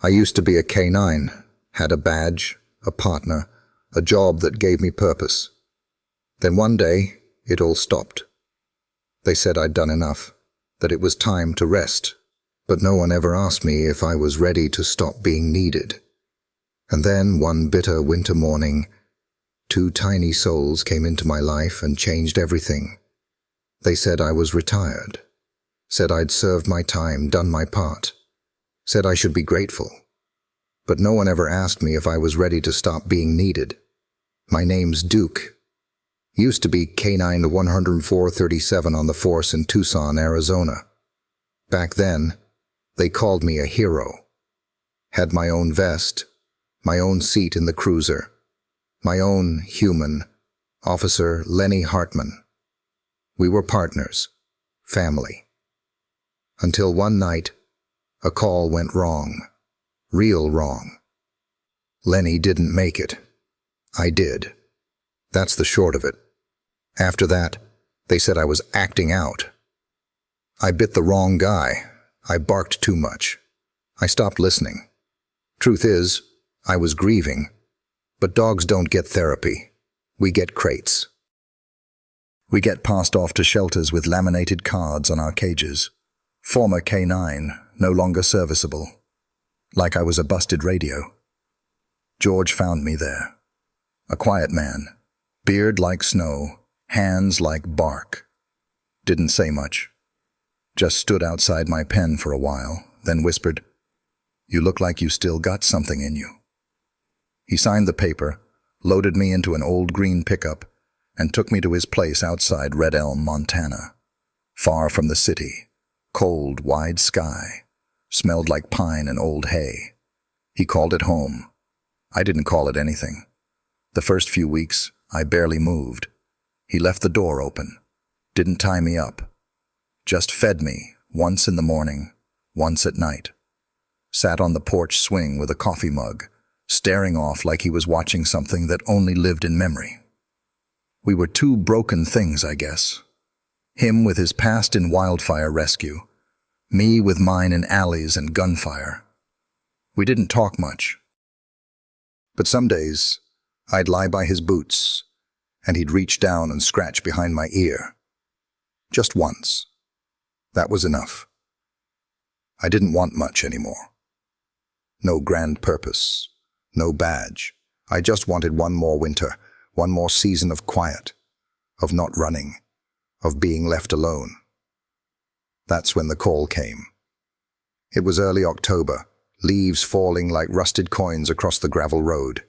I used to be a canine, had a badge, a partner, a job that gave me purpose. Then one day, it all stopped. They said I'd done enough, that it was time to rest, but no one ever asked me if I was ready to stop being needed. And then, one bitter winter morning, 2 tiny souls came into my life and changed everything. They said I was retired, said I'd served my time, done my part, said I should be grateful. But no one ever asked me if I was ready to stop being needed. My name's Duke. Used to be Canine 10437 on the force in Tucson, Arizona. Back then, they called me a hero. Had my own vest, my own seat in the cruiser, my own human, Officer Lenny Hartman. We were partners, family. Until one night, a call went wrong, real wrong. Lenny didn't make it. I did. That's the short of it. After that, they said I was acting out. I bit the wrong guy. I barked too much. I stopped listening. Truth is, I was grieving. But dogs don't get therapy. We get crates. We get passed off to shelters with laminated cards on our cages. Former K9, no longer serviceable. Like I was a busted radio. George found me there. A quiet man. Beard like snow. Hands like bark. Didn't say much. Just stood outside my pen for a while, then whispered, "You look like you still got something in you." He signed the paper, loaded me into an old green pickup, and took me to his place outside Red Elm, Montana. Far from the city. Cold, wide sky. Smelled like pine and old hay. He called it home. I didn't call it anything. The first few weeks, I barely moved. He left the door open. Didn't tie me up. Just fed me, once in the morning, once at night. Sat on the porch swing with a coffee mug, staring off like he was watching something that only lived in memory. We were 2 broken things, I guess. Him with his past in wildfire rescue, me with mine in alleys and gunfire. We didn't talk much. But some days, I'd lie by his boots, and he'd reach down and scratch behind my ear. Just once. That was enough. I didn't want much anymore. No grand purpose, no badge. I just wanted one more winter, one more season of quiet, of not running, of being left alone. That's when the call came. It was early October, leaves falling like rusted coins across the gravel road.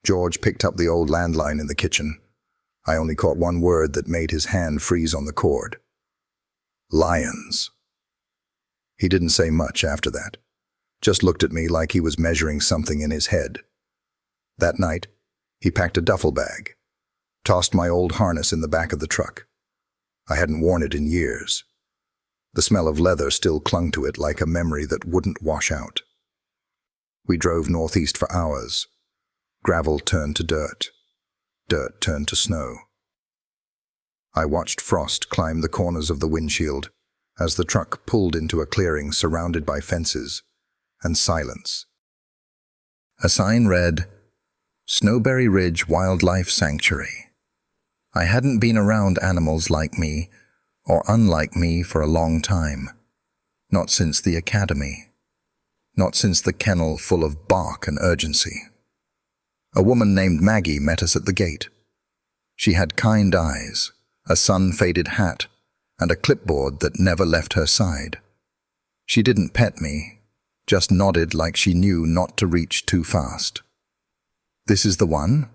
George picked up the old landline in the kitchen. I only caught one word that made his hand freeze on the cord. Lions. He didn't say much after that, just looked at me like he was measuring something in his head. That night, he packed a duffel bag, tossed my old harness in the back of the truck. I hadn't worn it in years. The smell of leather still clung to it like a memory that wouldn't wash out. We drove northeast for hours. Gravel turned to dirt. Dirt turned to snow. I watched frost climb the corners of the windshield as the truck pulled into a clearing surrounded by fences and silence. A sign read, "Snowberry Ridge Wildlife Sanctuary." I hadn't been around animals like me or unlike me for a long time. Not since the academy. Not since the kennel full of bark and urgency. A woman named Maggie met us at the gate. She had kind eyes, a sun-faded hat, and a clipboard that never left her side. She didn't pet me, just nodded like she knew not to reach too fast. "This is the one?"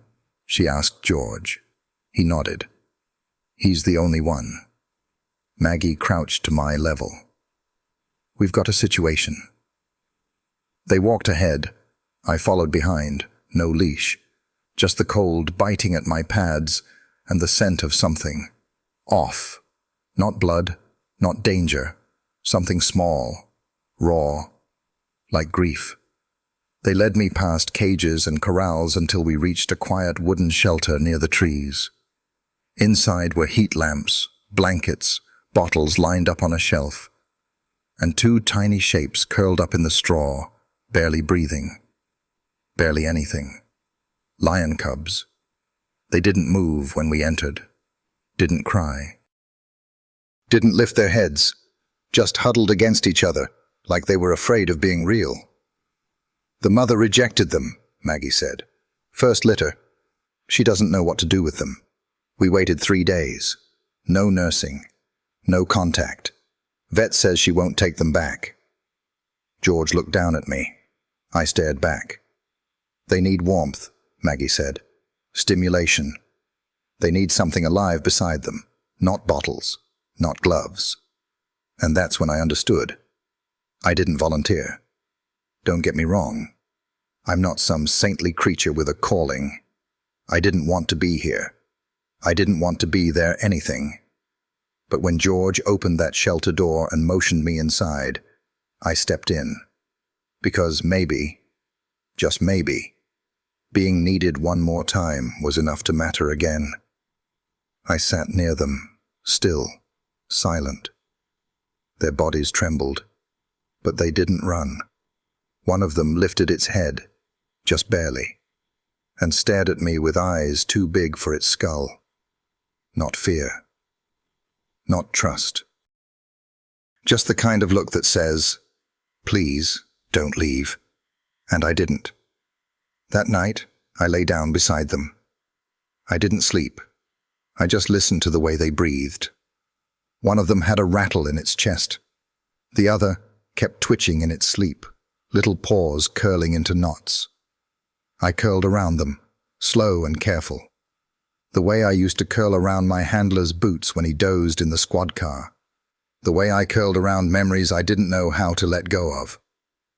she asked George. He nodded. "He's the only one." Maggie crouched to my level. "We've got a situation." They walked ahead. I followed behind, no leash, just the cold biting at my pads and the scent of something. Off. Not blood, not danger. Something small, raw, like grief. They led me past cages and corrals until we reached a quiet wooden shelter near the trees. Inside were heat lamps, blankets, bottles lined up on a shelf, and 2 tiny shapes curled up in the straw, Barely breathing. Barely anything. Lion cubs. They didn't move when we entered. Didn't cry. Didn't lift their heads. Just huddled against each other, like they were afraid of being real. The mother rejected them, Maggie said. First litter. She doesn't know what to do with them. We waited 3 days. No nursing. No contact. Vet says she won't take them back. George looked down at me. I stared back. They need warmth, Maggie said. Stimulation. They need something alive beside them. Not bottles. Not gloves. And that's when I understood. I didn't volunteer. Don't get me wrong. I'm not some saintly creature with a calling. I didn't want to be here. I didn't want to be there anything. But when George opened that shelter door and motioned me inside, I stepped in. Because maybe, just maybe, being needed one more time was enough to matter again. I sat near them, still, silent. Their bodies trembled, but they didn't run. One of them lifted its head, just barely, and stared at me with eyes too big for its skull. Not fear. Not trust. Just the kind of look that says, "Please, don't leave." And I didn't. That night, I lay down beside them. I didn't sleep. I just listened to the way they breathed. One of them had a rattle in its chest. The other kept twitching in its sleep, little paws curling into knots. I curled around them, slow and careful, the way I used to curl around my handler's boots when he dozed in the squad car, the way I curled around memories I didn't know how to let go of.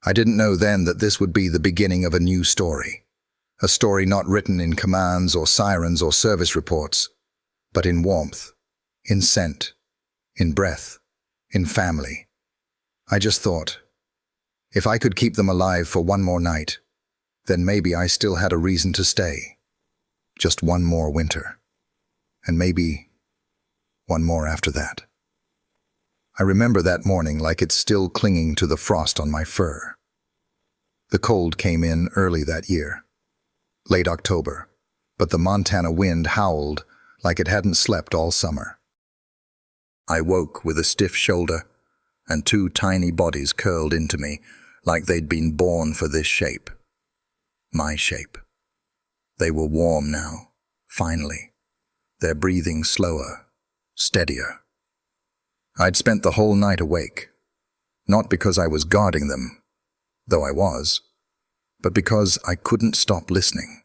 I didn't know then that this would be the beginning of a new story, a story not written in commands or sirens or service reports, but in warmth, in scent, in breath, in family. I just thought, if I could keep them alive for one more night, then maybe I still had a reason to stay. Just one more winter. And maybe one more after that. I remember that morning like it's still clinging to the frost on my fur. The cold came in early that year, late October, but the Montana wind howled like it hadn't slept all summer. I woke with a stiff shoulder, and 2 tiny bodies curled into me like they'd been born for this shape. My shape. They were warm now, finally, their breathing slower, steadier. I'd spent the whole night awake, not because I was guarding them, though I was, but because I couldn't stop listening.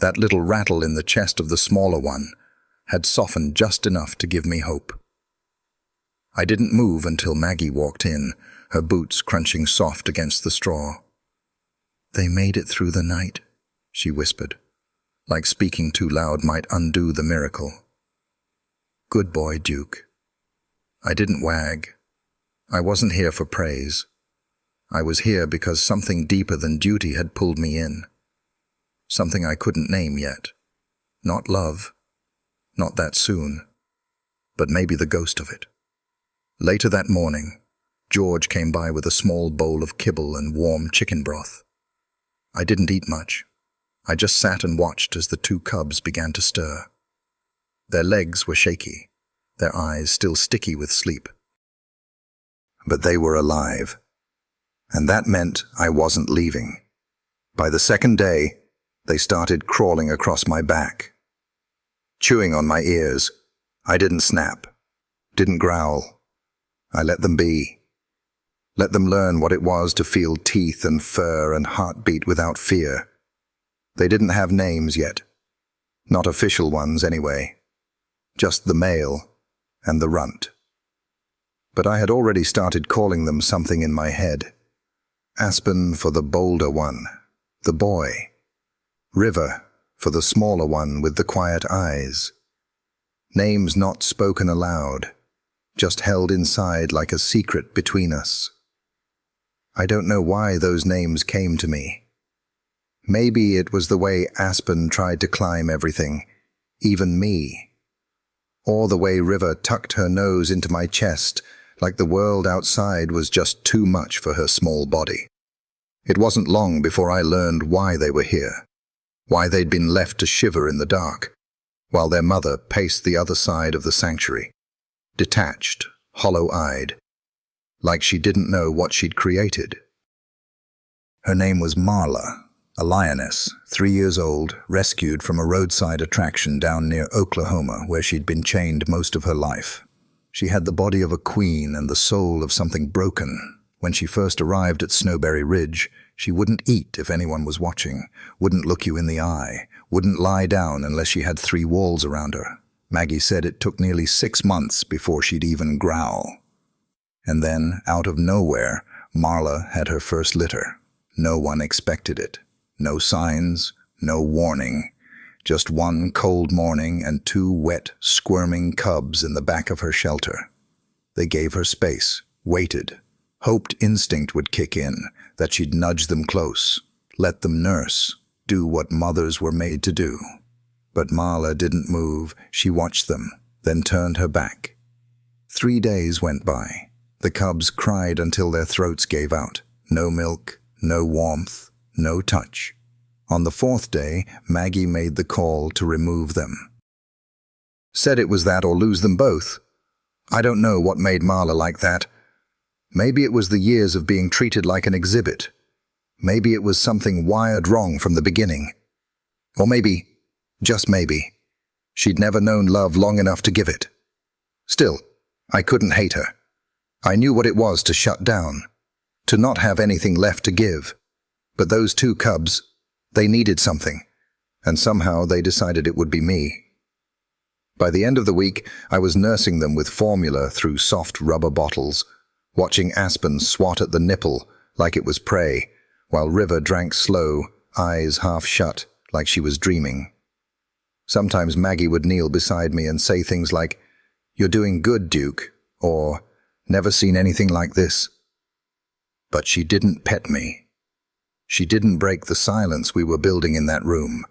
That little rattle in the chest of the smaller one had softened just enough to give me hope. I didn't move until Maggie walked in, her boots crunching soft against the straw. "They made it through the night," she whispered, like speaking too loud might undo the miracle. "Good boy, Duke." I didn't wag. I wasn't here for praise. I was here because something deeper than duty had pulled me in. Something I couldn't name yet. Not love. Not that soon. But maybe the ghost of it. Later that morning, George came by with a small bowl of kibble and warm chicken broth. I didn't eat much. I just sat and watched as the 2 cubs began to stir. Their legs were shaky, their eyes still sticky with sleep. But they were alive. And that meant I wasn't leaving. By the second day, they started crawling across my back. Chewing on my ears. I didn't snap. Didn't growl. I let them be. Let them learn what it was to feel teeth and fur and heartbeat without fear. They didn't have names yet. Not official ones, anyway. Just the male and the runt. But I had already started calling them something in my head. Aspen for the bolder one, the boy. River for the smaller one with the quiet eyes. Names not spoken aloud, just held inside like a secret between us. I don't know why those names came to me. Maybe it was the way Aspen tried to climb everything, even me. Or the way River tucked her nose into my chest like the world outside was just too much for her small body. It wasn't long before I learned why they were here, why they'd been left to shiver in the dark, while their mother paced the other side of the sanctuary, detached, hollow-eyed, like she didn't know what she'd created. Her name was Marla, a lioness, 3 years old, rescued from a roadside attraction down near Oklahoma where she'd been chained most of her life. She had the body of a queen and the soul of something broken. When she first arrived at Snowberry Ridge, she wouldn't eat if anyone was watching, wouldn't look you in the eye, wouldn't lie down unless she had 3 walls around her. Maggie said it took nearly 6 months before she'd even growl. And then, out of nowhere, Marla had her first litter. No one expected it. No signs, no warning. Just one cold morning and 2 wet, squirming cubs in the back of her shelter. They gave her space, waited, hoped instinct would kick in, that she'd nudge them close, let them nurse, do what mothers were made to do. But Marla didn't move. She watched them, then turned her back. 3 days went by. The cubs cried until their throats gave out. No milk, no warmth, no touch. On the 4th day, Maggie made the call to remove them. Said it was that or lose them both. I don't know what made Marla like that. Maybe it was the years of being treated like an exhibit. Maybe it was something wired wrong from the beginning. Or maybe, just maybe, she'd never known love long enough to give it. Still, I couldn't hate her. I knew what it was to shut down, to not have anything left to give. But those 2 cubs, they needed something, and somehow they decided it would be me. By the end of the week, I was nursing them with formula through soft rubber bottles, watching Aspen swat at the nipple like it was prey, while River drank slow, eyes half shut, like she was dreaming. Sometimes Maggie would kneel beside me and say things like, "You're doing good, Duke," or "Never seen anything like this." But she didn't pet me. She didn't break the silence we were building in that room.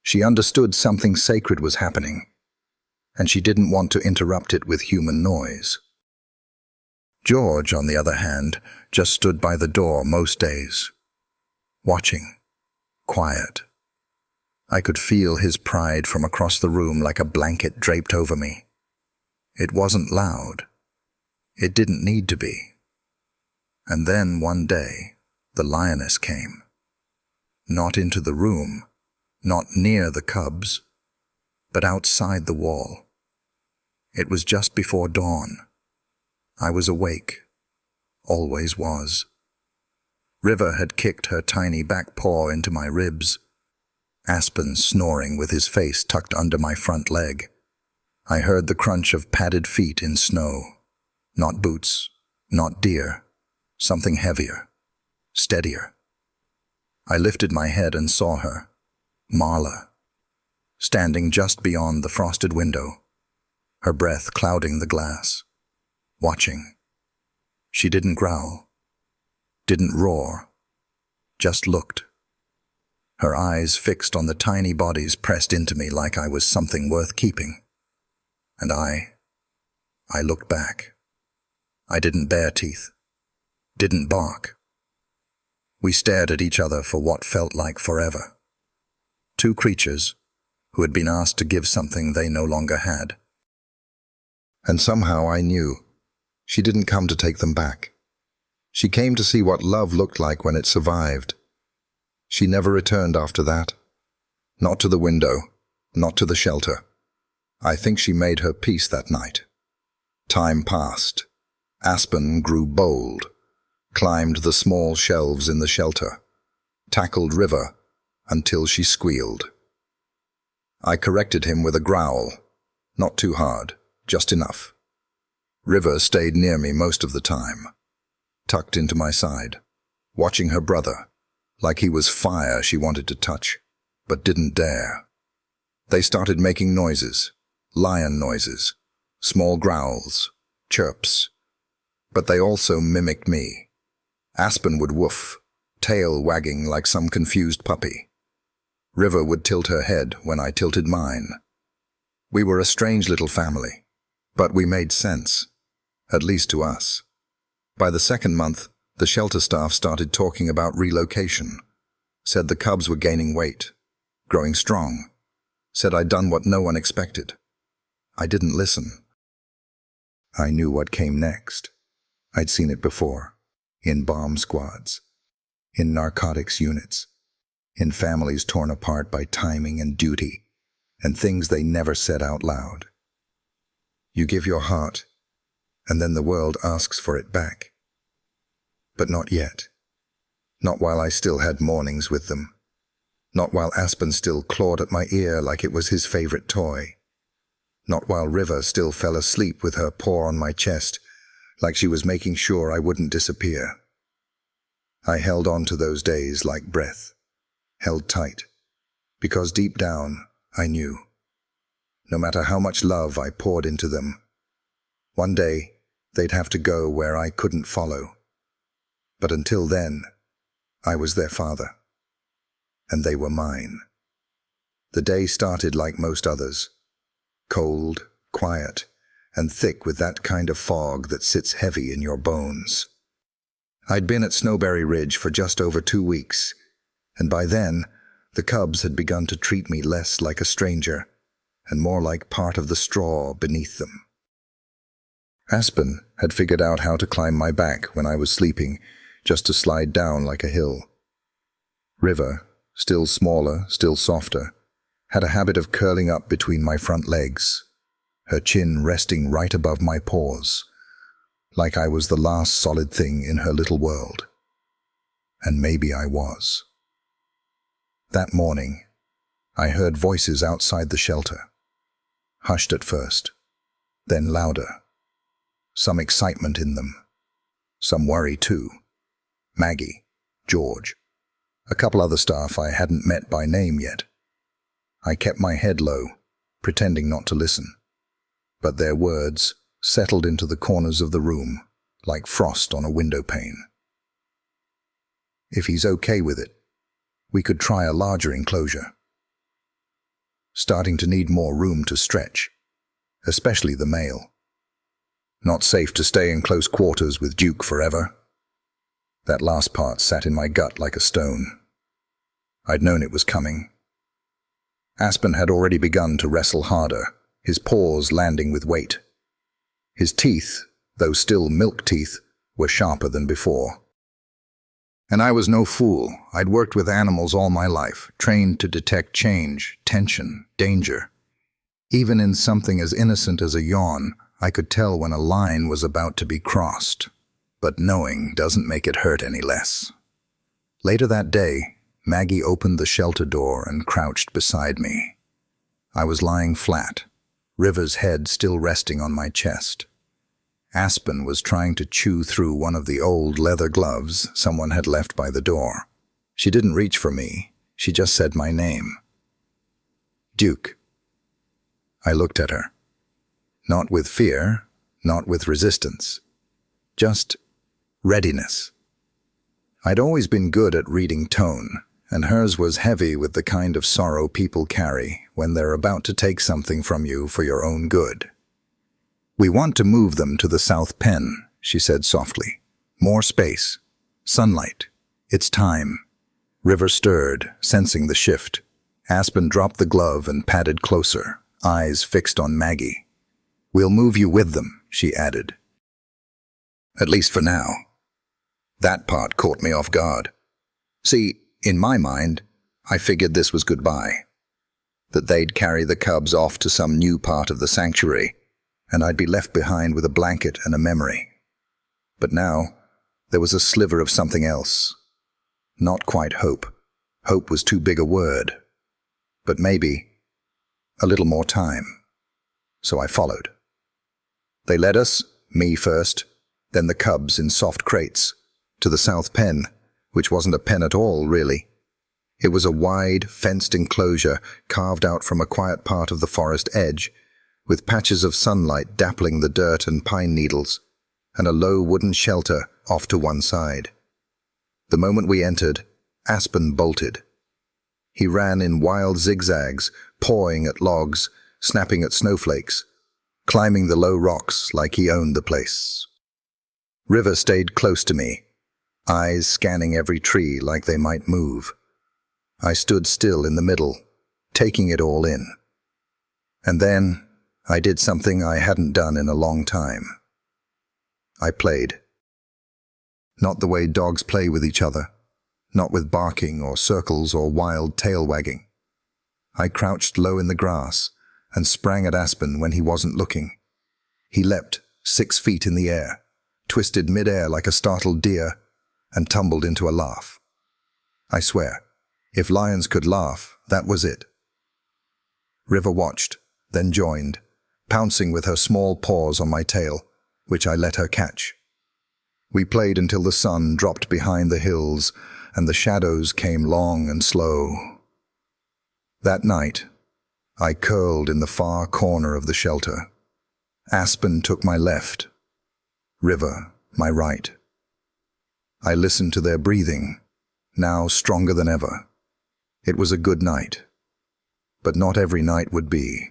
She understood something sacred was happening, and she didn't want to interrupt it with human noise. George, on the other hand, just stood by the door most days, watching, quiet. I could feel his pride from across the room like a blanket draped over me. It wasn't loud. It didn't need to be. And then one day, the lioness came. Not into the room, not near the cubs, but outside the wall. It was just before dawn. I was awake, always was. River had kicked her tiny back paw into my ribs. Aspen snoring with his face tucked under my front leg. I heard the crunch of padded feet in snow. Not boots, not deer, something heavier, steadier. I lifted my head and saw her, Marla, standing just beyond the frosted window, her breath clouding the glass, watching. She didn't growl, didn't roar, just looked. Her eyes fixed on the tiny bodies pressed into me like I was something worth keeping. And I looked back. I didn't bare teeth, didn't bark. We stared at each other for what felt like forever. 2 creatures who had been asked to give something they no longer had. And somehow I knew she didn't come to take them back. She came to see what love looked like when it survived. She never returned after that. Not to the window, not to the shelter. I think she made her peace that night. Time passed. Aspen grew bold, climbed the small shelves in the shelter, tackled River until she squealed. I corrected him with a growl, not too hard, just enough. River stayed near me most of the time, tucked into my side, watching her brother, like he was fire she wanted to touch, but didn't dare. They started making noises, lion noises, small growls, chirps. But they also mimicked me. Aspen would woof, tail wagging like some confused puppy. River would tilt her head when I tilted mine. We were a strange little family, but we made sense, at least to us. By the 2nd month, The shelter staff started talking about relocation, said the cubs were gaining weight, growing strong, said I'd done what no one expected. I didn't listen. I knew what came next. I'd seen it before, in bomb squads, in narcotics units, in families torn apart by timing and duty, and things they never said out loud. You give your heart, and then the world asks for it back. But not yet. Not while I still had mornings with them. Not while Aspen still clawed at my ear like it was his favorite toy. Not while River still fell asleep with her paw on my chest, like she was making sure I wouldn't disappear. I held on to those days like breath, held tight, because deep down I knew, no matter how much love I poured into them, one day they'd have to go where I couldn't follow. But until then, I was their father, and they were mine. The day started like most others, cold, quiet, and thick with that kind of fog that sits heavy in your bones. I'd been at Snowberry Ridge for just over 2 weeks, and by then, the cubs had begun to treat me less like a stranger and more like part of the straw beneath them. Aspen had figured out how to climb my back when I was sleeping, just to slide down like a hill. River, still smaller, still softer, had a habit of curling up between my front legs, her chin resting right above my paws, like I was the last solid thing in her little world. And maybe I was. That morning, I heard voices outside the shelter, hushed at first, then louder. Some excitement in them, some worry too. Maggie, George, a couple other staff I hadn't met by name yet. I kept my head low, pretending not to listen, but their words settled into the corners of the room like frost on a window pane. If he's okay with it, we could try a larger enclosure. Starting to need more room to stretch, especially the male. Not safe to stay in close quarters with Duke forever. That last part sat in my gut like a stone. I'd known it was coming. Aspen had already begun to wrestle harder, his paws landing with weight. His teeth, though still milk teeth, were sharper than before. And I was no fool. I'd worked with animals all my life, trained to detect change, tension, danger. Even in something as innocent as a yawn, I could tell when a line was about to be crossed. But knowing doesn't make it hurt any less. Later that day, Maggie opened the shelter door and crouched beside me. I was lying flat, River's head still resting on my chest. Aspen was trying to chew through one of the old leather gloves someone had left by the door. She didn't reach for me. She just said my name. Duke. I looked at her. Not with fear, not with resistance. Just readiness. I'd always been good at reading tone, and hers was heavy with the kind of sorrow people carry when they're about to take something from you for your own good. We want to move them to the South Pen, she said softly. More space. Sunlight. It's time. River stirred, sensing the shift. Aspen dropped the glove and padded closer, eyes fixed on Maggie. We'll move you with them, she added. At least for now. That part caught me off guard. See, in my mind, I figured this was goodbye. That they'd carry the cubs off to some new part of the sanctuary, and I'd be left behind with a blanket and a memory. But now, there was a sliver of something else. Not quite hope. Hope was too big a word. But maybe a little more time. So I followed. They led us, me first, then the cubs in soft crates, to the South Pen, which wasn't a pen at all, really. It was a wide, fenced enclosure carved out from a quiet part of the forest edge, with patches of sunlight dappling the dirt and pine needles, and a low wooden shelter off to one side. The moment we entered, Aspen bolted. He ran in wild zigzags, pawing at logs, snapping at snowflakes, climbing the low rocks like he owned the place. River stayed close to me, eyes scanning every tree like they might move. I stood still in the middle, taking it all in. And then I did something I hadn't done in a long time. I played. Not the way dogs play with each other, not with barking or circles or wild tail wagging. I crouched low in the grass and sprang at Aspen when he wasn't looking. He leapt 6 feet in the air, twisted mid-air like a startled deer, and tumbled into a laugh. I swear, if lions could laugh, that was it. River watched, then joined, pouncing with her small paws on my tail, which I let her catch. We played until the sun dropped behind the hills and the shadows came long and slow. That night, I curled in the far corner of the shelter. Aspen took my left, River my right. I listened to their breathing, now stronger than ever. It was a good night, but not every night would be.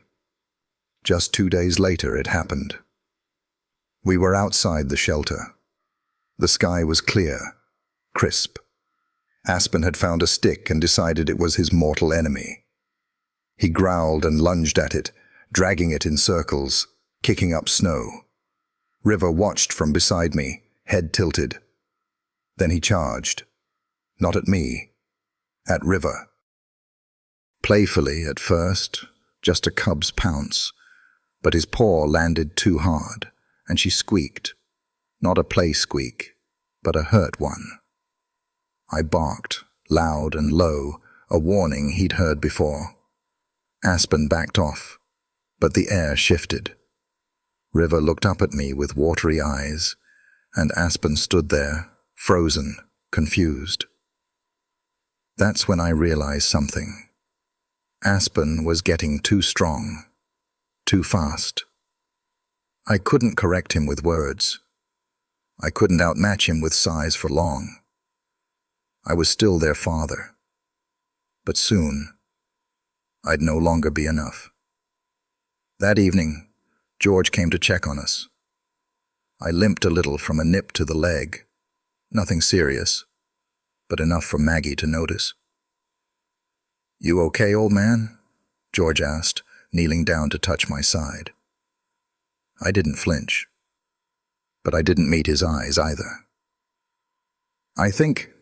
Just 2 days later it happened. We were outside the shelter. The sky was clear, crisp. Aspen had found a stick and decided it was his mortal enemy. He growled and lunged at it, dragging it in circles, kicking up snow. River watched from beside me, head tilted. Then he charged. Not at me, at River. Playfully at first, just a cub's pounce, but his paw landed too hard, and she squeaked. Not a play squeak, but a hurt one. I barked, loud and low, a warning he'd heard before. Aspen backed off, but the air shifted. River looked up at me with watery eyes, and Aspen stood there, frozen, confused. That's when I realized something. Aspen was getting too strong, too fast. I couldn't correct him with words. I couldn't outmatch him with size for long. I was still their father. But soon, I'd no longer be enough. That evening, George came to check on us. I limped a little from a nip to the leg. Nothing serious, but enough for Maggie to notice. "You okay, old man?" George asked, kneeling down to touch my side. I didn't flinch, but I didn't meet his eyes either. "I think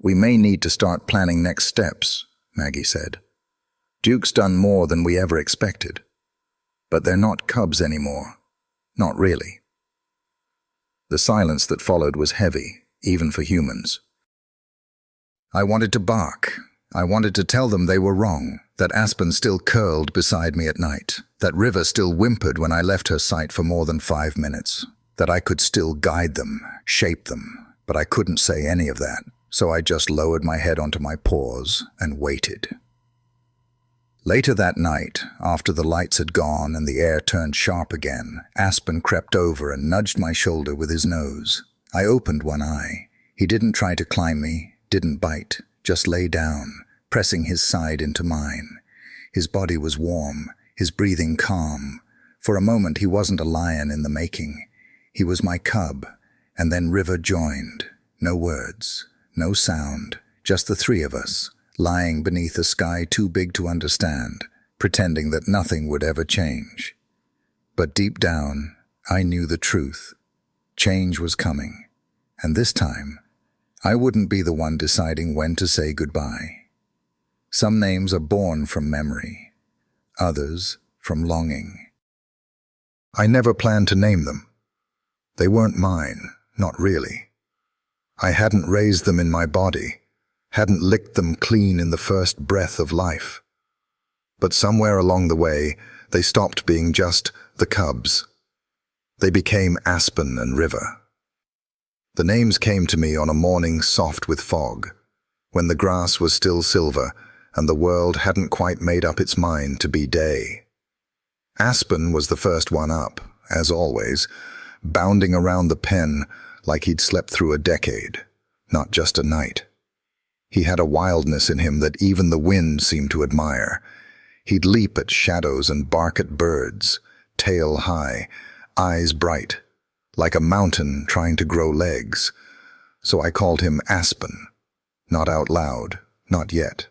we may need to start planning next steps," Maggie said. "Duke's done more than we ever expected, but they're not cubs anymore. Not really." The silence that followed was heavy, even for humans. I wanted to bark. I wanted to tell them they were wrong, that Aspen still curled beside me at night, that River still whimpered when I left her sight for more than 5 minutes, that I could still guide them, shape them, but I couldn't say any of that, so I just lowered my head onto my paws and waited. Later that night, after the lights had gone and the air turned sharp again, Aspen crept over and nudged my shoulder with his nose. I opened one eye. He didn't try to climb me, didn't bite, just lay down, pressing his side into mine. His body was warm, his breathing calm. For a moment he wasn't a lion in the making. He was my cub, and then River joined. No words, no sound, just the 3 of us, lying beneath a sky too big to understand, pretending that nothing would ever change. But deep down, I knew the truth. Change was coming, and this time, I wouldn't be the one deciding when to say goodbye. Some names are born from memory, others from longing. I never planned to name them. They weren't mine, not really. I hadn't raised them in my body, hadn't licked them clean in the first breath of life. But somewhere along the way, they stopped being just the cubs. They became Aspen and River. The names came to me on a morning soft with fog, when the grass was still silver and the world hadn't quite made up its mind to be day. Aspen was the first one up, as always, bounding around the pen like he'd slept through a decade, not just a night. He had a wildness in him that even the wind seemed to admire. He'd leap at shadows and bark at birds, tail high, eyes bright, like a mountain trying to grow legs. so I called him Aspen. Not out loud, not yet.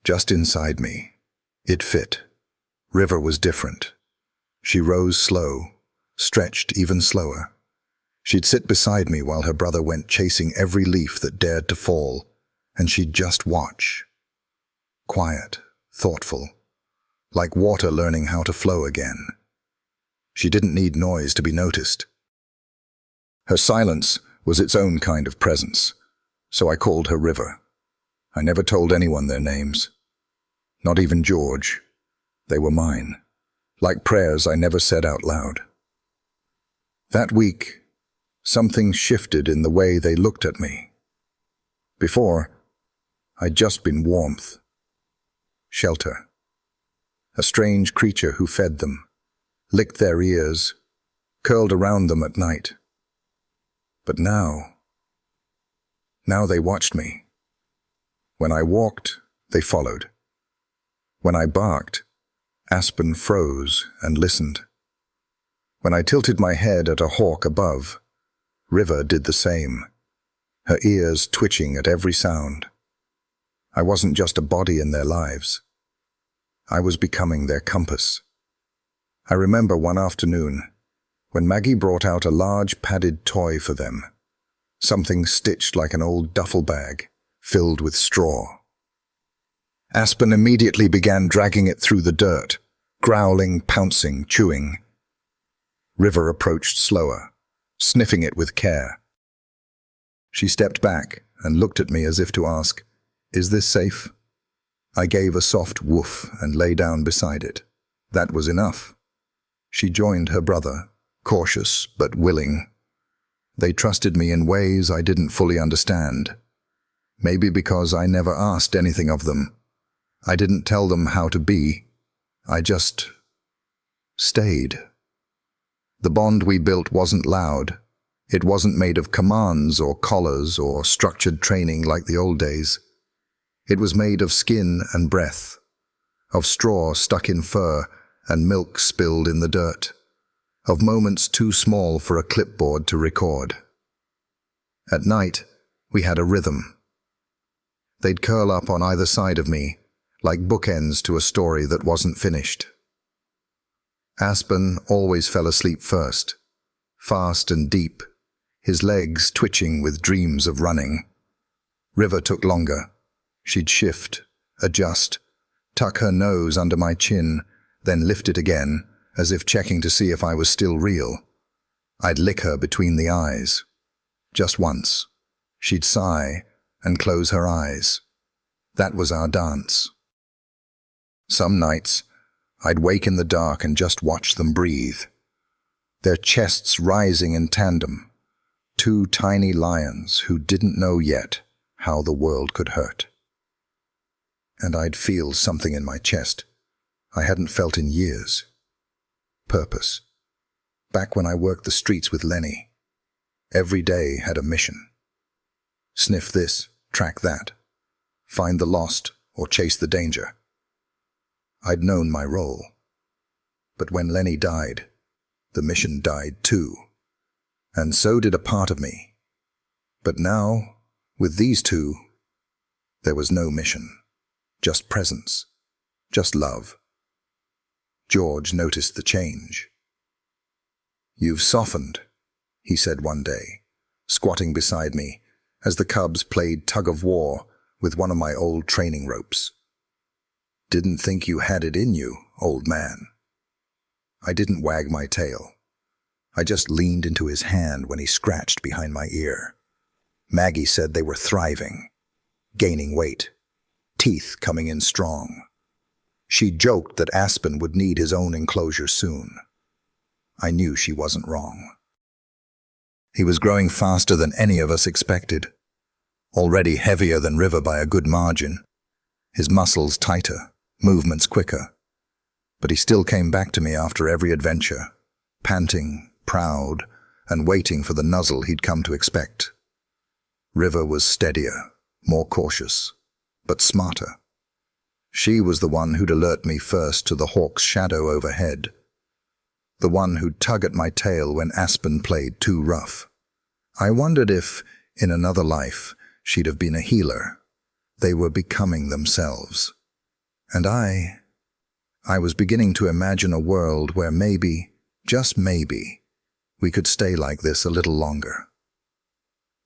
Just inside me. It fit. River was different. She rose slow, stretched even slower. She'd sit beside me while her brother went chasing every leaf that dared to fall, and she'd just watch. Quiet, thoughtful, like water learning how to flow again. She didn't need noise to be noticed. Her silence was its own kind of presence, so I called her River. I never told anyone their names. Not even George. They were mine, like prayers I never said out loud. That week, something shifted in the way they looked at me. Before, I'd just been warmth, shelter, a strange creature who fed them, licked their ears, curled around them at night. But now they watched me. When I walked, they followed. When I barked, Aspen froze and listened. When I tilted my head at a hawk above, River did the same, her ears twitching at every sound. I wasn't just a body in their lives. I was becoming their compass. I remember one afternoon when Maggie brought out a large padded toy for them, something stitched like an old duffel bag, filled with straw. Aspen immediately began dragging it through the dirt, growling, pouncing, chewing. River approached slower, sniffing it with care. She stepped back and looked at me as if to ask, "Is this safe?" I gave a soft woof and lay down beside it. That was enough. She joined her brother, cautious but willing. They trusted me in ways I didn't fully understand. Maybe because I never asked anything of them. I didn't tell them how to be. I just stayed. The bond we built wasn't loud. It wasn't made of commands or collars or structured training like the old days. It was made of skin and breath, of straw stuck in fur and milk spilled in the dirt, of moments too small for a clipboard to record. At night, we had a rhythm. They'd curl up on either side of me, like bookends to a story that wasn't finished. Aspen always fell asleep first, fast and deep, his legs twitching with dreams of running. River took longer. She'd shift, adjust, tuck her nose under my chin, then lift it again, as if checking to see if I was still real. I'd lick her between the eyes. Just once. She'd sigh and close her eyes. That was our dance. Some nights, I'd wake in the dark and just watch them breathe. Their chests rising in tandem. Two tiny lions who didn't know yet how the world could hurt. And I'd feel something in my chest I hadn't felt in years. Purpose. Back when I worked the streets with Lenny, every day had a mission. Sniff this, track that, find the lost or chase the danger. I'd known my role. But when Lenny died, the mission died too. And so did a part of me. But now, with these two, there was no mission. Just presence. Just love. George noticed the change. "You've softened," he said one day, squatting beside me as the cubs played tug-of-war with one of my old training ropes. "Didn't think you had it in you, old man." I didn't wag my tail. I just leaned into his hand when he scratched behind my ear. Maggie said they were thriving, gaining weight, teeth coming in strong. She joked that Aspen would need his own enclosure soon. I knew she wasn't wrong. He was growing faster than any of us expected, already heavier than River by a good margin, his muscles tighter, movements quicker. But he still came back to me after every adventure, panting, proud, and waiting for the nuzzle he'd come to expect. River was steadier, more cautious, but smarter. She was the one who'd alert me first to the hawk's shadow overhead, the one who'd tug at my tail when Aspen played too rough. I wondered if, In another life, she'd have been a healer. They were becoming themselves. And I was beginning to imagine a world where maybe, just maybe, we could stay like this a little longer.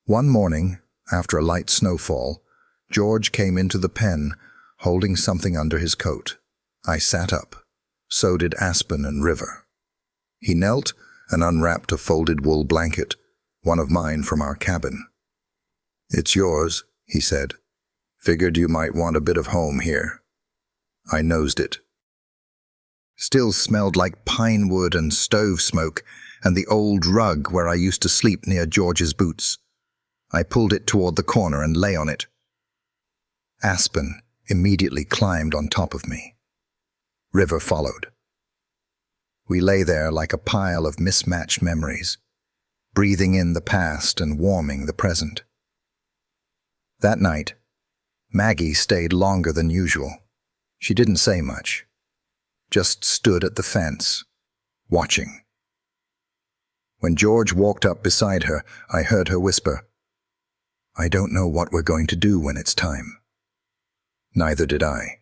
One morning, after a light snowfall, George came into the pen, holding something under his coat. I sat up. So did Aspen and River. He knelt and unwrapped a folded wool blanket, one of mine from our cabin. "It's yours," he said. "Figured you might want a bit of home here." I nosed it. Still smelled like pine wood and stove smoke and the old rug where I used to sleep near George's boots. I pulled it toward the corner and lay on it. Aspen immediately climbed on top of me. River followed. We lay there like a pile of mismatched memories, breathing in the past and warming the present. That night, Maggie stayed longer than usual. She didn't say much, just stood at the fence, watching. When George walked up beside her, I heard her whisper, "I don't know what we're going to do when it's time." Neither did I.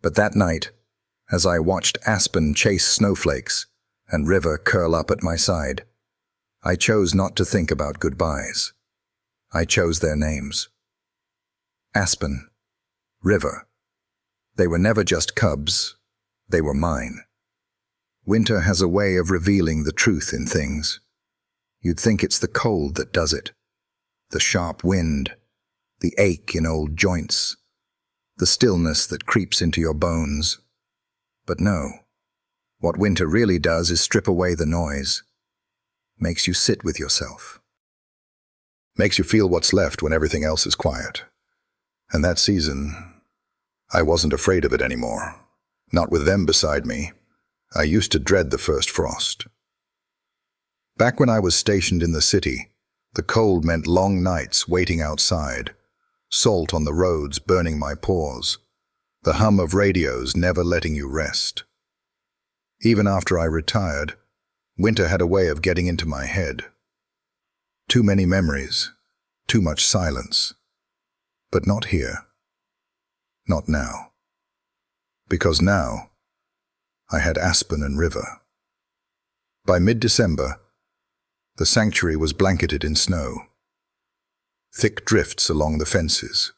But that night, as I watched Aspen chase snowflakes and River curl up at my side, I chose not to think about goodbyes. I chose their names. Aspen, River. They were never just cubs, they were mine. Winter has a way of revealing the truth in things. You'd think it's the cold that does it, the sharp wind, the ache in old joints, the stillness that creeps into your bones. But no, what winter really does is strip away the noise, makes you sit with yourself. Makes you feel what's left when everything else is quiet. And that season, I wasn't afraid of it anymore. Not with them beside me. I used to dread the first frost. Back when I was stationed in the city, the cold meant long nights waiting outside, salt on the roads burning my pores, the hum of radios never letting you rest. Even after I retired, winter had a way of getting into my head. Too many memories, too much silence. But not here. Not now. Because now, I had Aspen and River. By mid-December, the sanctuary was blanketed in snow. Thick drifts along the fences,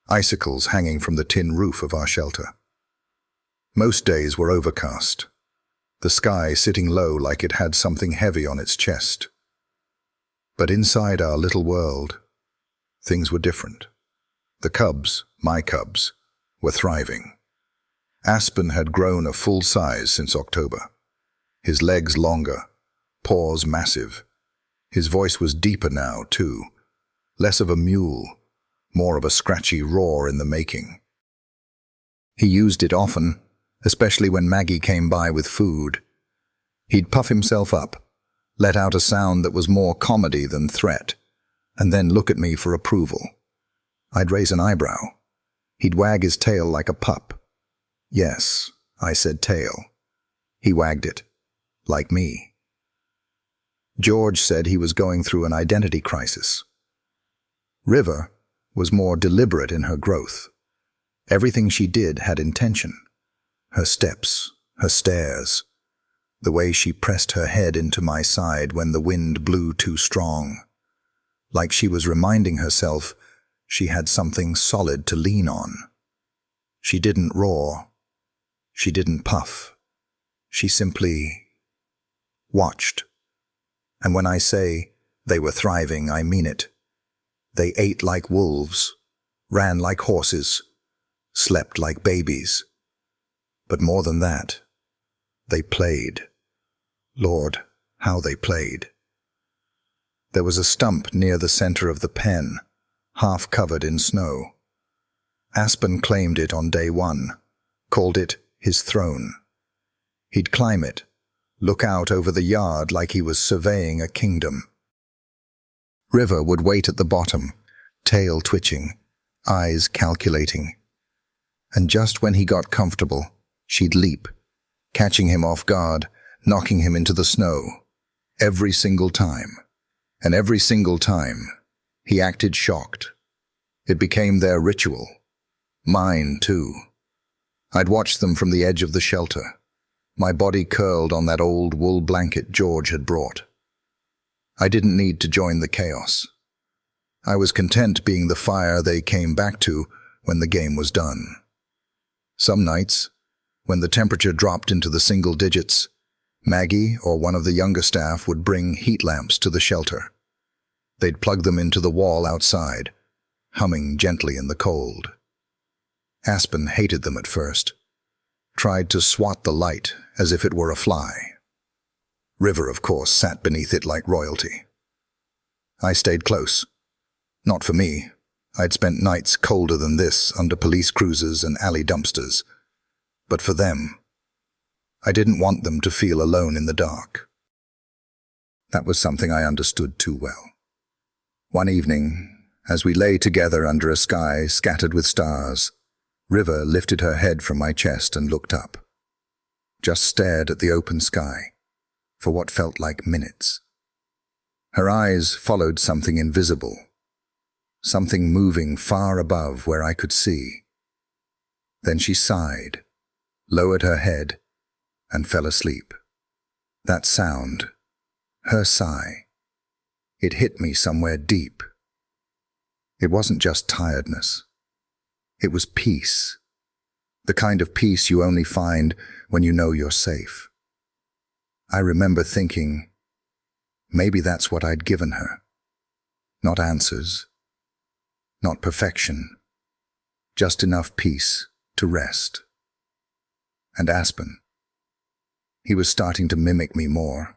icicles hanging from the tin roof of our shelter. Most days were overcast, the sky sitting low like it had something heavy on its chest. But inside our little world, things were different. The cubs, my cubs, were thriving. Aspen had grown a full size since October. His legs longer, paws massive. His voice was deeper now, too. Less of a mule, more of a scratchy roar in the making. He used it often, especially when Maggie came by with food. He'd puff himself up, let out a sound that was more comedy than threat, and then look at me for approval. I'd raise an eyebrow. He'd wag his tail like a pup. Yes, I said tail. He wagged it, like me. George said he was going through an identity crisis. River was more deliberate in her growth. Everything she did had intention. Her steps, her stares, the way she pressed her head into my side when the wind blew too strong. Like she was reminding herself she had something solid to lean on. She didn't roar. She didn't puff. She simply watched. And when I say they were thriving, I mean it. They ate like wolves, ran like horses, slept like babies. But more than that, they played. Lord, how they played. There was a stump near the center of the pen, half covered in snow. Aspen claimed it on day one, called it his throne. He'd climb it, look out over the yard like he was surveying a kingdom. River would wait at the bottom, tail twitching, eyes calculating. And just when he got comfortable, she'd leap, catching him off guard, knocking him into the snow. Every single time. And every single time, He acted shocked. It became their ritual. Mine, too. I'd watched them from the edge of the shelter, my body curled on that old wool blanket George had brought. I didn't need to join the chaos. I was content being the fire they came back to when the game was done. Some nights, when the temperature dropped into the single digits, Maggie or one of the younger staff would bring heat lamps to the shelter. They'd plug them into the wall outside, humming gently in the cold. Aspen hated them at first, tried to swat the light as if it were a fly. River, of course, sat beneath it like royalty. I stayed close. Not for me. I'd spent nights colder than this under police cruisers and alley dumpsters. But for them, I didn't want them to feel alone in the dark. That was something I understood too well. One evening, as we lay together under a sky scattered with stars, River lifted her head from my chest and looked up. Just stared at the open sky for what felt like minutes. Her eyes followed something invisible, something moving far above where I could see. Then she sighed, lowered her head, and fell asleep. That sound, her sigh, it hit me somewhere deep. It wasn't just tiredness. It was peace. The kind of peace you only find when you know you're safe. I remember thinking, maybe that's what I'd given her. Not answers, not perfection, just enough peace to rest. And Aspen, he was starting to mimic me more.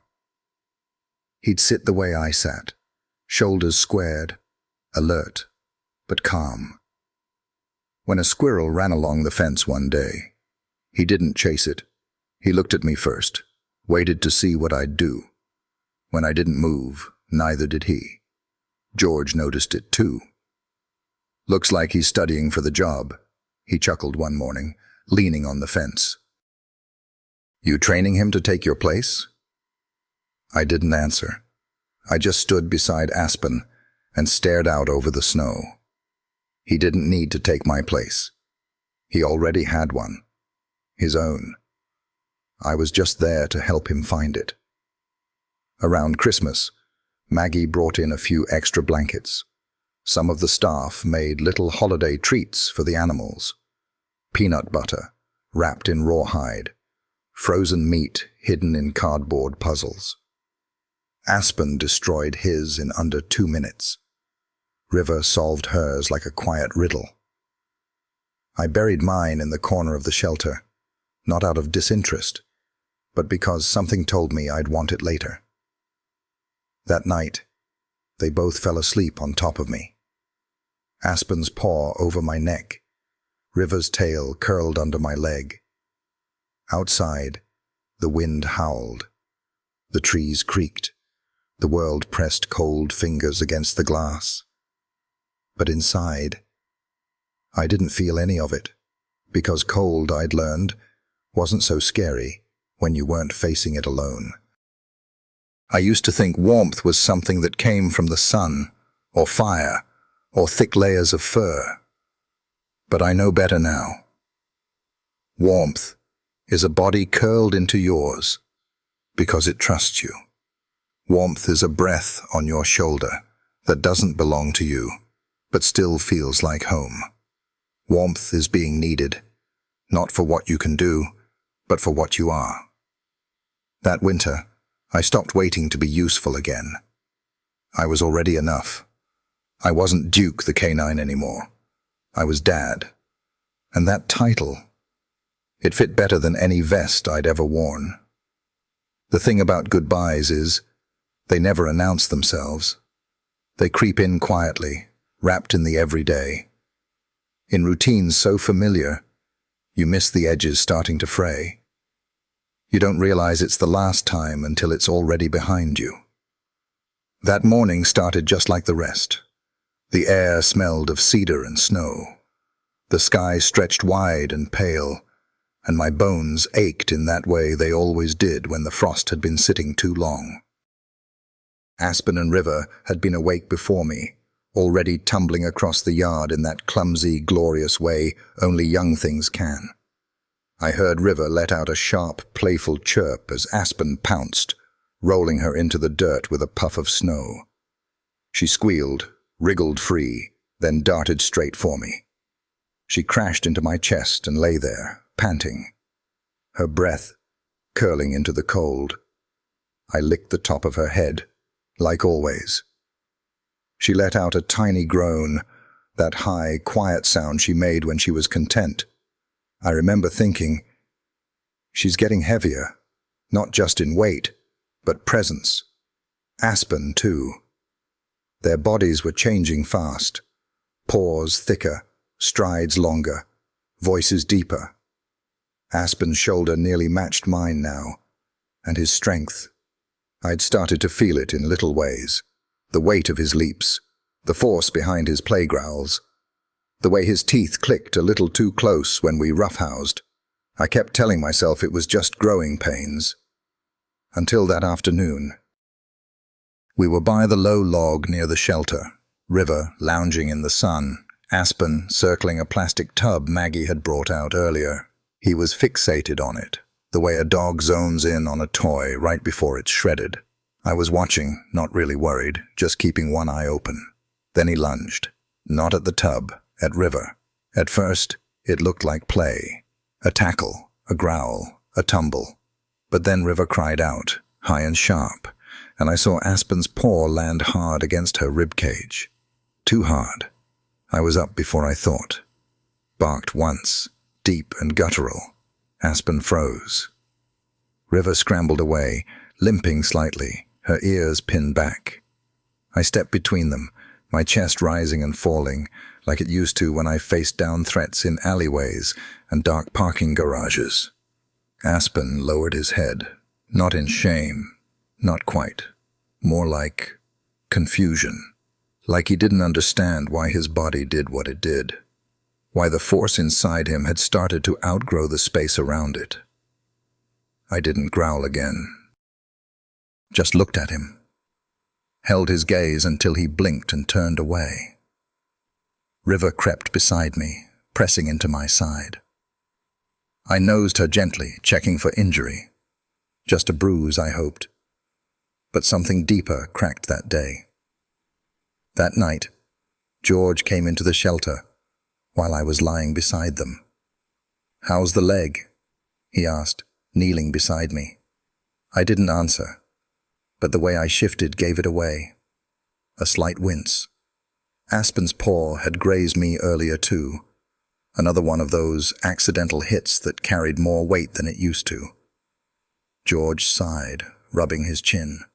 He'd sit the way I sat, shoulders squared, alert, but calm. When a squirrel ran along the fence one day, he didn't chase it. He looked at me first, waited to see what I'd do. When I didn't move, neither did he. George noticed it too. "Looks like he's studying for the job," he chuckled one morning, leaning on the fence. "You training him to take your place?" I didn't answer. I just stood beside Aspen and stared out over the snow. He didn't need to take my place. He already had one, his own. I was just there to help him find it. Around Christmas, Maggie brought in a few extra blankets. Some of the staff made little holiday treats for the animals. Peanut butter, wrapped in rawhide, frozen meat hidden in cardboard puzzles. Aspen destroyed his in under 2 minutes. River solved hers like a quiet riddle. I buried mine in the corner of the shelter, not out of disinterest, but because something told me I'd want it later. That night, they both fell asleep on top of me. Aspen's paw over my neck, River's tail curled under my leg. Outside, the wind howled. The trees creaked. The world pressed cold fingers against the glass. But inside, I didn't feel any of it, because cold, I'd learned, wasn't so scary when you weren't facing it alone. I used to think warmth was something that came from the sun, or fire, or thick layers of fur. But I know better now. Warmth is a body curled into yours because it trusts you. Warmth is a breath on your shoulder that doesn't belong to you, but still feels like home. Warmth is being needed, not for what you can do, but for what you are. That winter, I stopped waiting to be useful again. I was already enough. I wasn't Duke the Canine anymore. I was Dad. And that title, it fit better than any vest I'd ever worn. The thing about goodbyes is, they never announce themselves. They creep in quietly, wrapped in the everyday. In routines so familiar, you miss the edges starting to fray. You don't realize it's the last time until it's already behind you. That morning started just like the rest. The air smelled of cedar and snow. The sky stretched wide and pale, and my bones ached in that way they always did when the frost had been sitting too long. Aspen and River had been awake before me, already tumbling across the yard in that clumsy, glorious way only young things can. I heard River let out a sharp, playful chirp as Aspen pounced, rolling her into the dirt with a puff of snow. She squealed, wriggled free, then darted straight for me. She crashed into my chest and lay there, panting, her breath curling into the cold. I licked the top of her head, like always. She let out a tiny groan, that high, quiet sound she made when she was content. I remember thinking, she's getting heavier, not just in weight, but presence. Aspen, too. Their bodies were changing fast. Paws thicker, strides longer, voices deeper. Aspen's shoulder nearly matched mine now, and his strength. I'd started to feel it in little ways. The weight of his leaps, the force behind his play growls, the way his teeth clicked a little too close when we roughhoused. I kept telling myself it was just growing pains. Until that afternoon. We were by the low log near the shelter, River lounging in the sun, Aspen circling a plastic tub Maggie had brought out earlier. He was fixated on it, the way a dog zones in on a toy right before it's shredded. I was watching, not really worried, just keeping one eye open. Then he lunged, not at the tub, at River. At first, it looked like play. A tackle, a growl, a tumble. But then River cried out, high and sharp, and I saw Aspen's paw land hard against her ribcage. Too hard. I was up before I thought. Barked once, deep and guttural. Aspen froze. River scrambled away, limping slightly, her ears pinned back. I stepped between them, my chest rising and falling, like it used to when I faced down threats in alleyways and dark parking garages. Aspen lowered his head, not in shame, not quite, more like confusion, like he didn't understand why his body did what it did, why the force inside him had started to outgrow the space around it. I didn't growl again, just looked at him, held his gaze until he blinked and turned away. River crept beside me, pressing into my side. I nosed her gently, checking for injury. Just a bruise, I hoped. But something deeper cracked that day. That night, George came into the shelter while I was lying beside them. "How's the leg?" he asked, kneeling beside me. I didn't answer, but the way I shifted gave it away. A slight wince. Aspen's paw had grazed me earlier too, another one of those accidental hits that carried more weight than it used to. George sighed, rubbing his chin.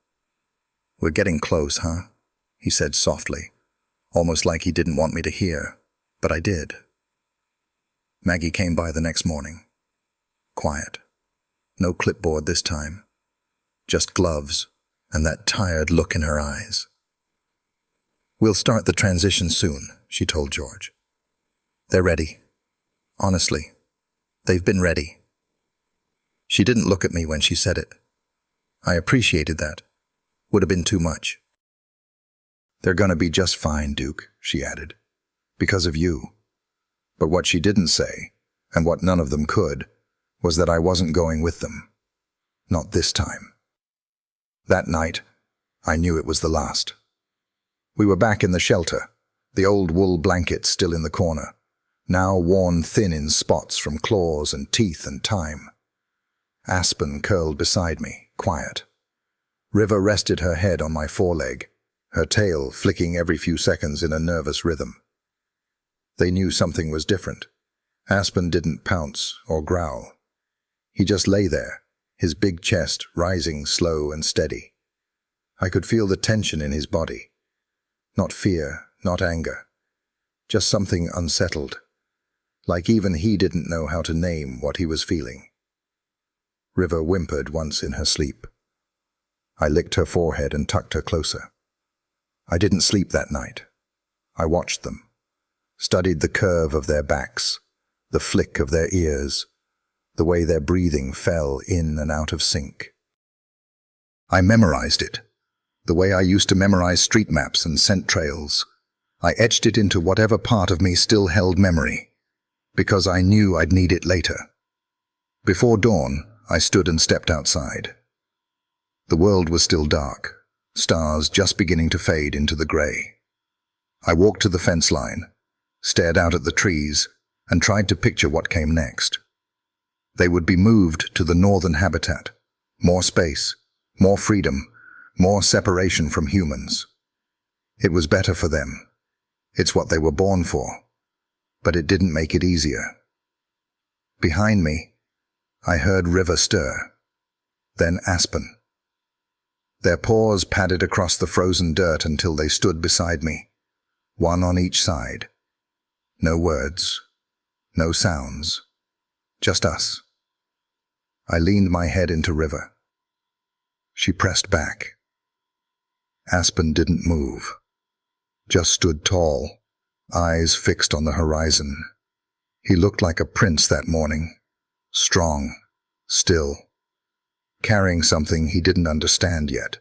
"We're getting close, huh?" he said softly, almost like he didn't want me to hear, but I did. Maggie came by the next morning. Quiet. No clipboard this time. Just gloves and that tired look in her eyes. "We'll start the transition soon," she told George. "They're ready. Honestly, they've been ready." She didn't look at me when she said it. I appreciated that. Would have been too much. "They're gonna be just fine, Duke," she added. "Because of you." But what she didn't say, and what none of them could, was that I wasn't going with them. Not this time. That night, I knew it was the last. We were back in the shelter, the old wool blanket still in the corner, now worn thin in spots from claws and teeth and time. Aspen curled beside me, quiet. River rested her head on my foreleg, her tail flicking every few seconds in a nervous rhythm. They knew something was different. Aspen didn't pounce or growl. He just lay there, his big chest rising slow and steady. I could feel the tension in his body. Not fear, not anger. Just something unsettled. Like even he didn't know how to name what he was feeling. River whimpered once in her sleep. I licked her forehead and tucked her closer. I didn't sleep that night. I watched them. Studied the curve of their backs, the flick of their ears, the way their breathing fell in and out of sync. I memorized it, the way I used to memorize street maps and scent trails. I etched it into whatever part of me still held memory, because I knew I'd need it later. Before dawn, I stood and stepped outside. The world was still dark, stars just beginning to fade into the grey. I walked to the fence line, stared out at the trees, and tried to picture what came next. They would be moved to the northern habitat. More space, more freedom, more separation from humans. It was better for them. It's what they were born for. But it didn't make it easier. Behind me, I heard River stir, then Aspen. Their paws padded across the frozen dirt until they stood beside me, one on each side. No words, no sounds, just us. I leaned my head into River. She pressed back. Aspen didn't move, just stood tall, eyes fixed on the horizon. He looked like a prince that morning, strong, still, carrying something he didn't understand yet.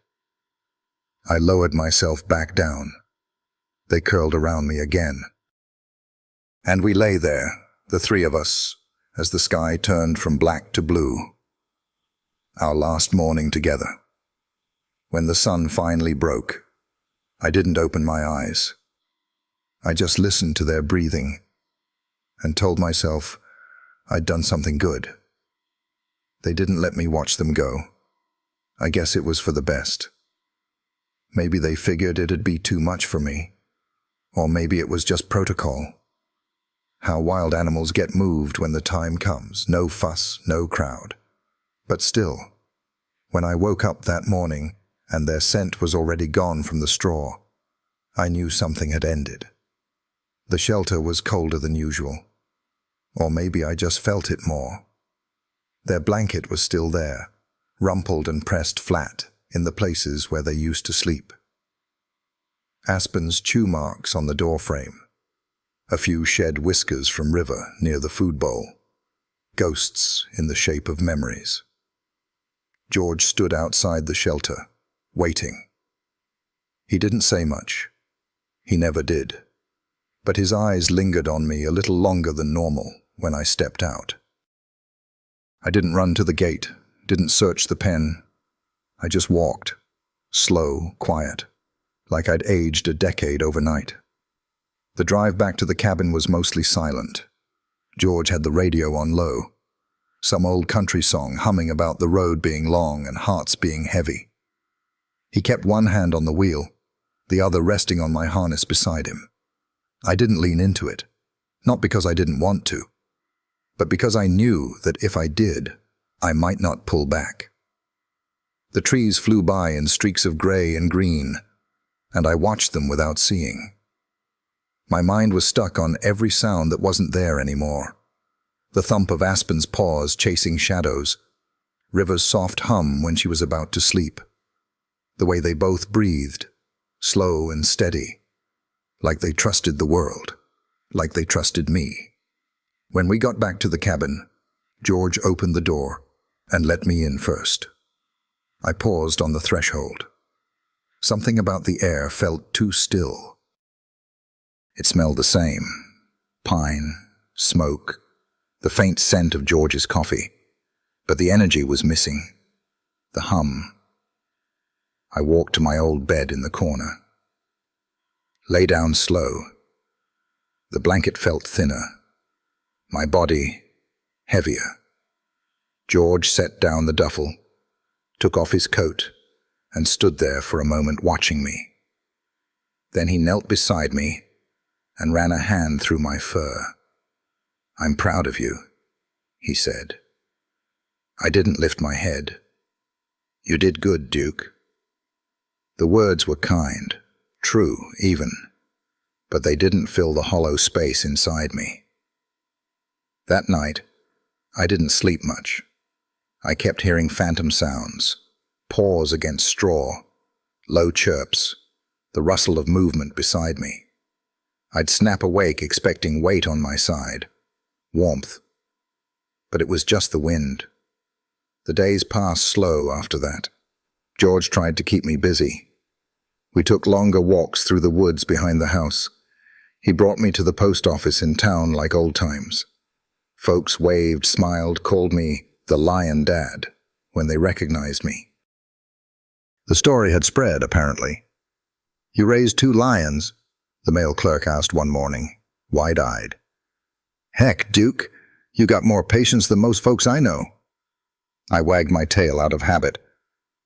I lowered myself back down. They curled around me again. And we lay there, the three of us, as the sky turned from black to blue. Our last morning together. When the sun finally broke, I didn't open my eyes. I just listened to their breathing and told myself I'd done something good. They didn't let me watch them go. I guess it was for the best. Maybe they figured it'd be too much for me. Or maybe it was just protocol. How wild animals get moved when the time comes. No fuss, no crowd. But still, when I woke up that morning and their scent was already gone from the straw, I knew something had ended. The shelter was colder than usual. Or maybe I just felt it more. Their blanket was still there, rumpled and pressed flat in the places where they used to sleep. Aspen's chew marks on the doorframe. A few shed whiskers from River near the food bowl. Ghosts in the shape of memories. George stood outside the shelter, waiting. He didn't say much. He never did. But his eyes lingered on me a little longer than normal when I stepped out. I didn't run to the gate, didn't search the pen. I just walked, slow, quiet, like I'd aged a decade overnight. The drive back to the cabin was mostly silent. George had the radio on low, some old country song humming about the road being long and hearts being heavy. He kept one hand on the wheel, the other resting on my harness beside him. I didn't lean into it, not because I didn't want to, but because I knew that if I did, I might not pull back. The trees flew by in streaks of gray and green, and I watched them without seeing. My mind was stuck on every sound that wasn't there anymore. The thump of Aspen's paws chasing shadows, River's soft hum when she was about to sleep, the way they both breathed, slow and steady, like they trusted the world, like they trusted me. When we got back to the cabin, George opened the door and let me in first. I paused on the threshold. Something about the air felt too still. It smelled the same. Pine, smoke, the faint scent of George's coffee. But the energy was missing. The hum. I walked to my old bed in the corner. Lay down slow. The blanket felt thinner. My body heavier. George set down the duffel, took off his coat, and stood there for a moment watching me. Then he knelt beside me and ran a hand through my fur. "I'm proud of you," he said. I didn't lift my head. "You did good, Duke." The words were kind, true even, but they didn't fill the hollow space inside me. That night, I didn't sleep much. I kept hearing phantom sounds, paws against straw, low chirps, the rustle of movement beside me. I'd snap awake expecting weight on my side, warmth. But it was just the wind. The days passed slow after that. George tried to keep me busy. We took longer walks through the woods behind the house, He brought me to the post office in town like old times. Folks waved, smiled, called me the Lion Dad when they recognized me. The story had spread, apparently. "You raised 2 lions?" the mail clerk asked one morning, wide-eyed. "Heck, Duke, you got more patience than most folks I know." I wagged my tail out of habit,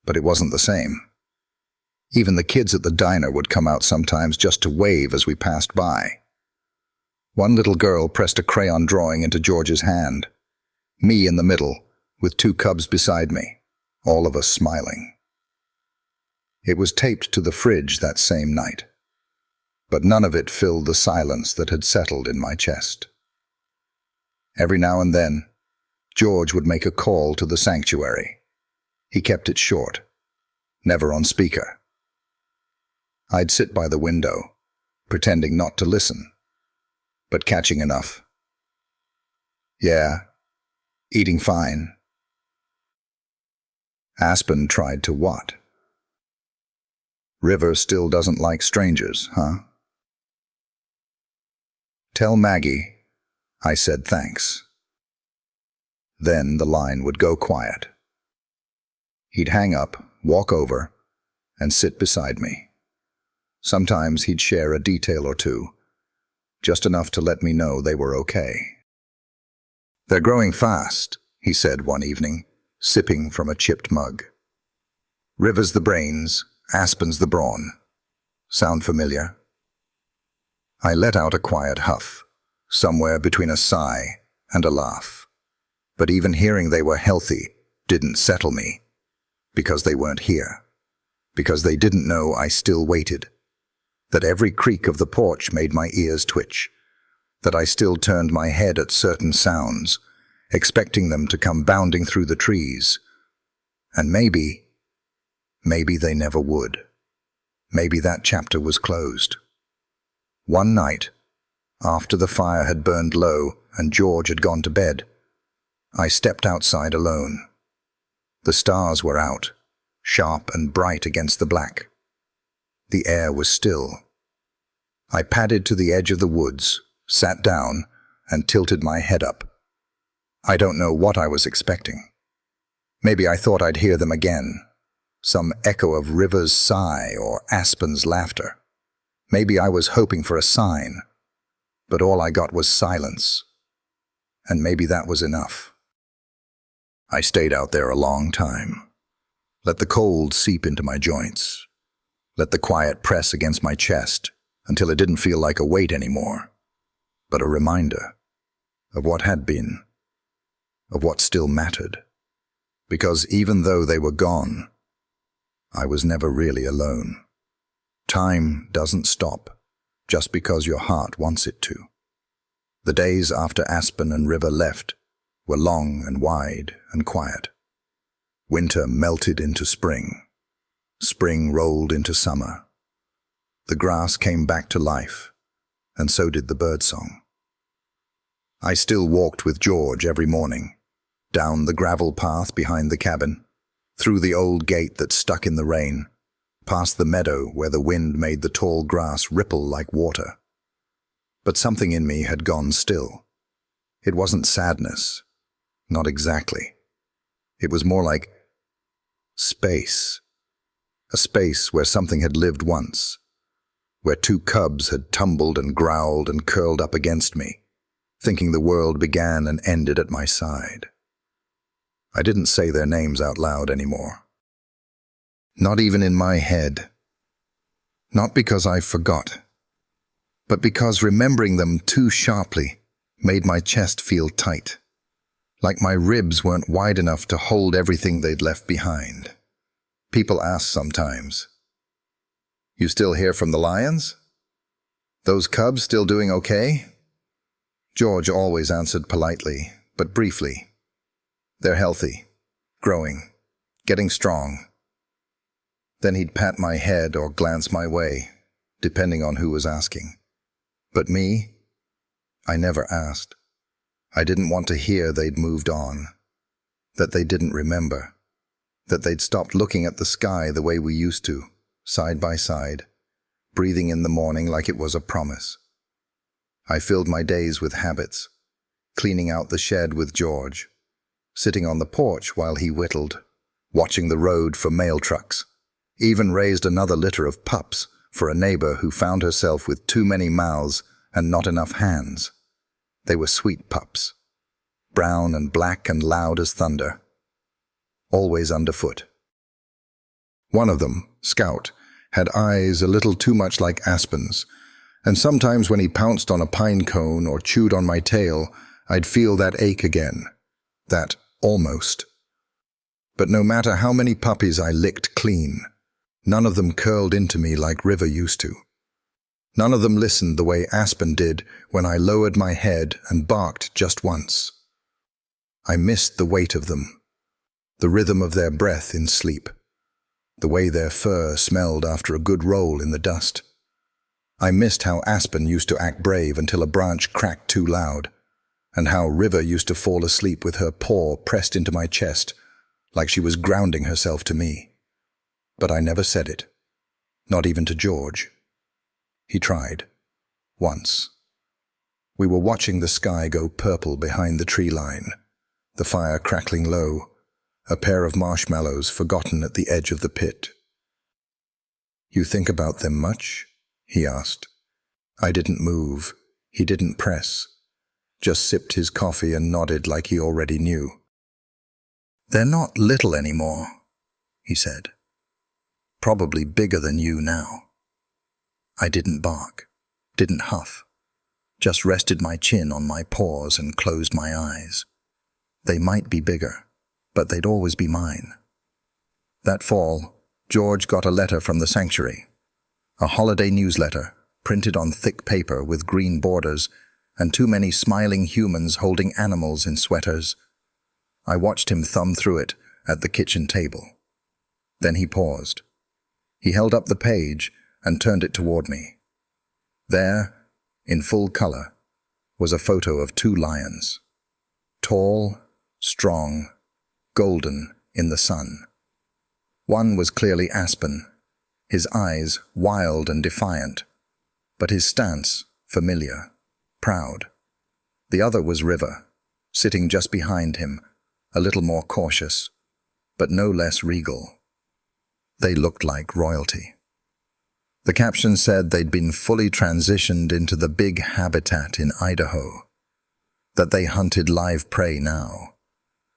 but it wasn't the same. Even the kids at the diner would come out sometimes just to wave as we passed by. One little girl pressed a crayon drawing into George's hand, me in the middle, with 2 cubs beside me, all of us smiling. It was taped to the fridge that same night, but none of it filled the silence that had settled in my chest. Every now and then, George would make a call to the sanctuary. He kept it short, never on speaker. I'd sit by the window, pretending not to listen, but catching enough. "Yeah, eating fine." Aspen tried to what? "River still doesn't like strangers, huh?" "Tell Maggie I said thanks." Then the line would go quiet. He'd hang up, walk over, and sit beside me. Sometimes he'd share a detail or two, just enough to let me know they were okay. "They're growing fast," he said one evening, sipping from a chipped mug. "River's the brains, Aspen's the brawn. Sound familiar?" I let out a quiet huff, somewhere between a sigh and a laugh. But even hearing they were healthy didn't settle me, because they weren't here, because they didn't know I still waited, that every creak of the porch made my ears twitch, that I still turned my head at certain sounds, expecting them to come bounding through the trees. And maybe they never would. Maybe that chapter was closed. One night, after the fire had burned low and George had gone to bed, I stepped outside alone. The stars were out, sharp and bright against the black. The air was still. I padded to the edge of the woods, sat down, and tilted my head up. I don't know what I was expecting. Maybe I thought I'd hear them again, some echo of River's sigh or Aspen's laughter. Maybe I was hoping for a sign, but all I got was silence, and maybe that was enough. I stayed out there a long time. Let the cold seep into my joints. Let the quiet press against my chest until it didn't feel like a weight anymore, but a reminder of what had been, of what still mattered. Because even though they were gone, I was never really alone. Time doesn't stop just because your heart wants it to. The days after Aspen and River left were long and wide and quiet. Winter melted into spring. Spring rolled into summer. The grass came back to life, and so did the birdsong. I still walked with George every morning, down the gravel path behind the cabin, through the old gate that stuck in the rain, past the meadow where the wind made the tall grass ripple like water. But something in me had gone still. It wasn't sadness, not exactly. It was more like space. A space where something had lived once, where 2 cubs had tumbled and growled and curled up against me, thinking the world began and ended at my side. I didn't say their names out loud anymore. Not even in my head. Not because I forgot, but because remembering them too sharply made my chest feel tight, like my ribs weren't wide enough to hold everything they'd left behind. People ask sometimes, "You still hear from the lions? Those cubs still doing okay?" George always answered politely, but briefly. "They're healthy, growing, getting strong." Then he'd pat my head or glance my way, depending on who was asking. But me, I never asked. I didn't want to hear they'd moved on, that they didn't remember, that they'd stopped looking at the sky the way we used to, side by side, breathing in the morning like it was a promise. I filled my days with habits, cleaning out the shed with George, sitting on the porch while he whittled, watching the road for mail trucks, even raised another litter of pups for a neighbor who found herself with too many mouths and not enough hands. They were sweet pups, brown and black and loud as thunder, always underfoot. One of them, Scout, had eyes a little too much like Aspen's, and sometimes when he pounced on a pine cone or chewed on my tail, I'd feel that ache again, that almost. But no matter how many puppies I licked clean, none of them curled into me like River used to. None of them listened the way Aspen did when I lowered my head and barked just once. I missed the weight of them, the rhythm of their breath in sleep, the way their fur smelled after a good roll in the dust. I missed how Aspen used to act brave until a branch cracked too loud, and how River used to fall asleep with her paw pressed into my chest, like she was grounding herself to me. But I never said it, not even to George. He tried, once. We were watching the sky go purple behind the tree line, the fire crackling low, a pair of marshmallows forgotten at the edge of the pit. "You think about them much?" he asked. I didn't move. He didn't press. Just sipped his coffee and nodded like he already knew. "They're not little anymore," he said. "Probably bigger than you now." I didn't bark, didn't huff, just rested my chin on my paws and closed my eyes. They might be bigger, but they'd always be mine. That fall, George got a letter from the sanctuary, a holiday newsletter printed on thick paper with green borders and too many smiling humans holding animals in sweaters. I watched him thumb through it at the kitchen table. Then he paused. He held up the page and turned it toward me. There, in full color, was a photo of two lions. Tall, strong, golden in the sun. One was clearly Aspen, his eyes wild and defiant, but his stance familiar, proud. The other was River, sitting just behind him, a little more cautious, but no less regal. They looked like royalty. The caption said they'd been fully transitioned into the big habitat in Idaho, that they hunted live prey now,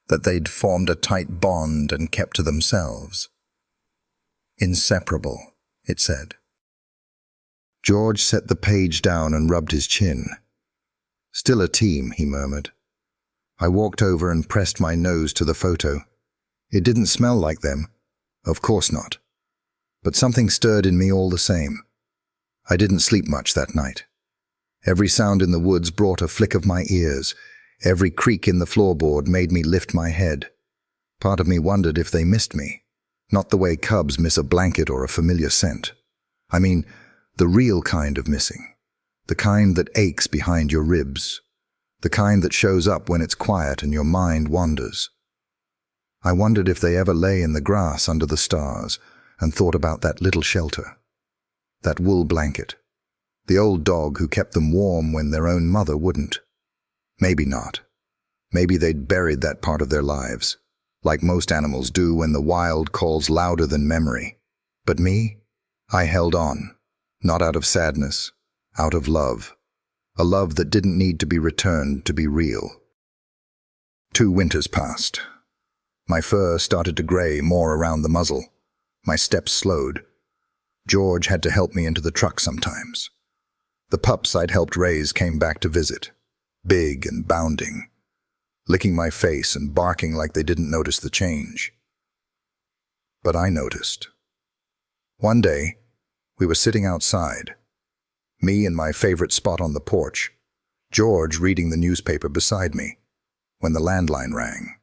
that they'd formed a tight bond and kept to themselves. Inseparable, it said. George set the page down and rubbed his chin. "Still a team," he murmured. I walked over and pressed my nose to the photo. It didn't smell like them. Of course not. But something stirred in me all the same. I didn't sleep much that night. Every sound in the woods brought a flick of my ears. Every creak in the floorboard made me lift my head. Part of me wondered if they missed me. Not the way cubs miss a blanket or a familiar scent. I mean, the real kind of missing. The kind that aches behind your ribs. The kind that shows up when it's quiet and your mind wanders. I wondered if they ever lay in the grass under the stars and thought about that little shelter, that wool blanket, the old dog who kept them warm when their own mother wouldn't. Maybe not. Maybe they'd buried that part of their lives, like most animals do when the wild calls louder than memory. But me? I held on, not out of sadness, out of love, a love that didn't need to be returned to be real. 2 winters passed. My fur started to gray more around the muzzle. My steps slowed. George had to help me into the truck sometimes. The pups I'd helped raise came back to visit, big and bounding, licking my face and barking like they didn't notice the change. But I noticed. One day, we were sitting outside, me in my favorite spot on the porch, George reading the newspaper beside me, when the landline rang.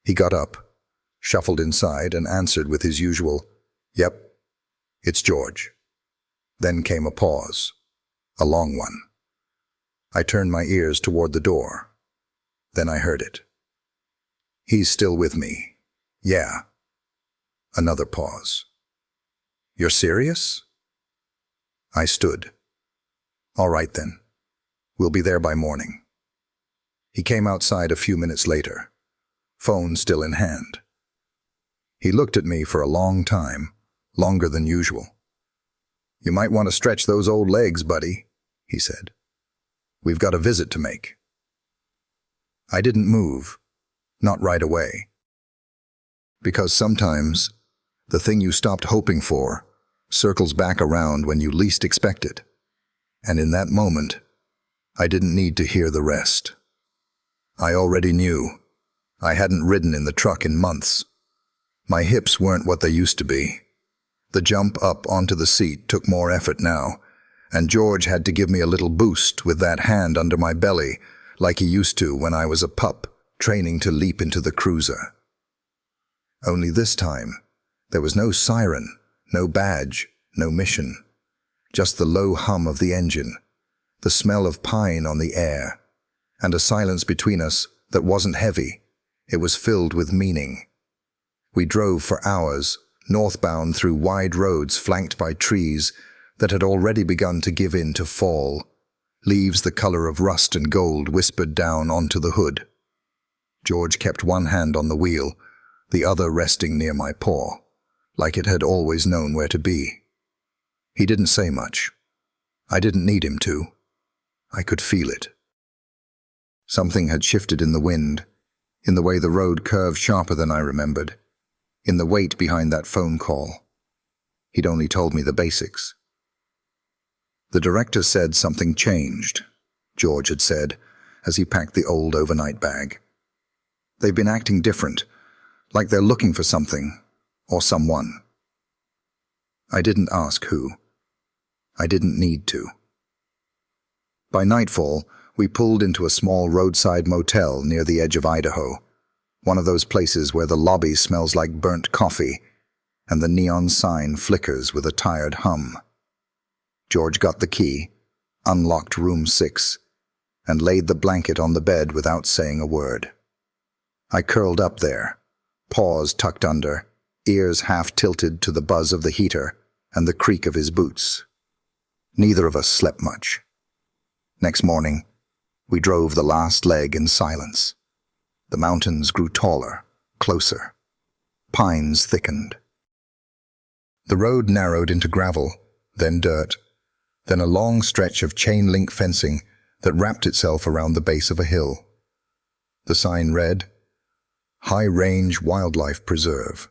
He got up, shuffled inside, and answered with his usual, "Yep, it's George." Then came a pause, a long one. I turned my ears toward the door. Then I heard it. "He's still with me. Yeah." Another pause. "You're serious?" I stood. "All right then. We'll be there by morning." He came outside a few minutes later, phone still in hand. He looked at me for a long time, longer than usual. "You might want to stretch those old legs, buddy," he said. "We've got a visit to make." I didn't move, not right away. Because sometimes the thing you stopped hoping for circles back around when you least expect it. And in that moment, I didn't need to hear the rest. I already knew. I hadn't ridden in the truck in months. My hips weren't what they used to be. The jump up onto the seat took more effort now, and George had to give me a little boost with that hand under my belly, like he used to when I was a pup, training to leap into the cruiser. Only this time, there was no siren, no badge, no mission. Just the low hum of the engine, the smell of pine on the air, and a silence between us that wasn't heavy. It was filled with meaning. We drove for hours, northbound through wide roads flanked by trees that had already begun to give in to fall. Leaves the color of rust and gold whispered down onto the hood. George kept one hand on the wheel, the other resting near my paw, like it had always known where to be. He didn't say much. I didn't need him to. I could feel it. Something had shifted in the wind, in the way the road curved sharper than I remembered, in the weight behind that phone call. He'd only told me the basics. "The director said something changed," George had said, as he packed the old overnight bag. "They've been acting different, like they're looking for something, or someone." I didn't ask who. I didn't need to. By nightfall, we pulled into a small roadside motel near the edge of Idaho, one of those places where the lobby smells like burnt coffee and the neon sign flickers with a tired hum. George got the key, unlocked room 6, and laid the blanket on the bed without saying a word. I curled up there, paws tucked under, ears half tilted to the buzz of the heater and the creak of his boots. Neither of us slept much. Next morning, we drove the last leg in silence. The mountains grew taller, closer. Pines thickened. The road narrowed into gravel, then dirt, then a long stretch of chain-link fencing that wrapped itself around the base of a hill. The sign read, "High Range Wildlife Preserve."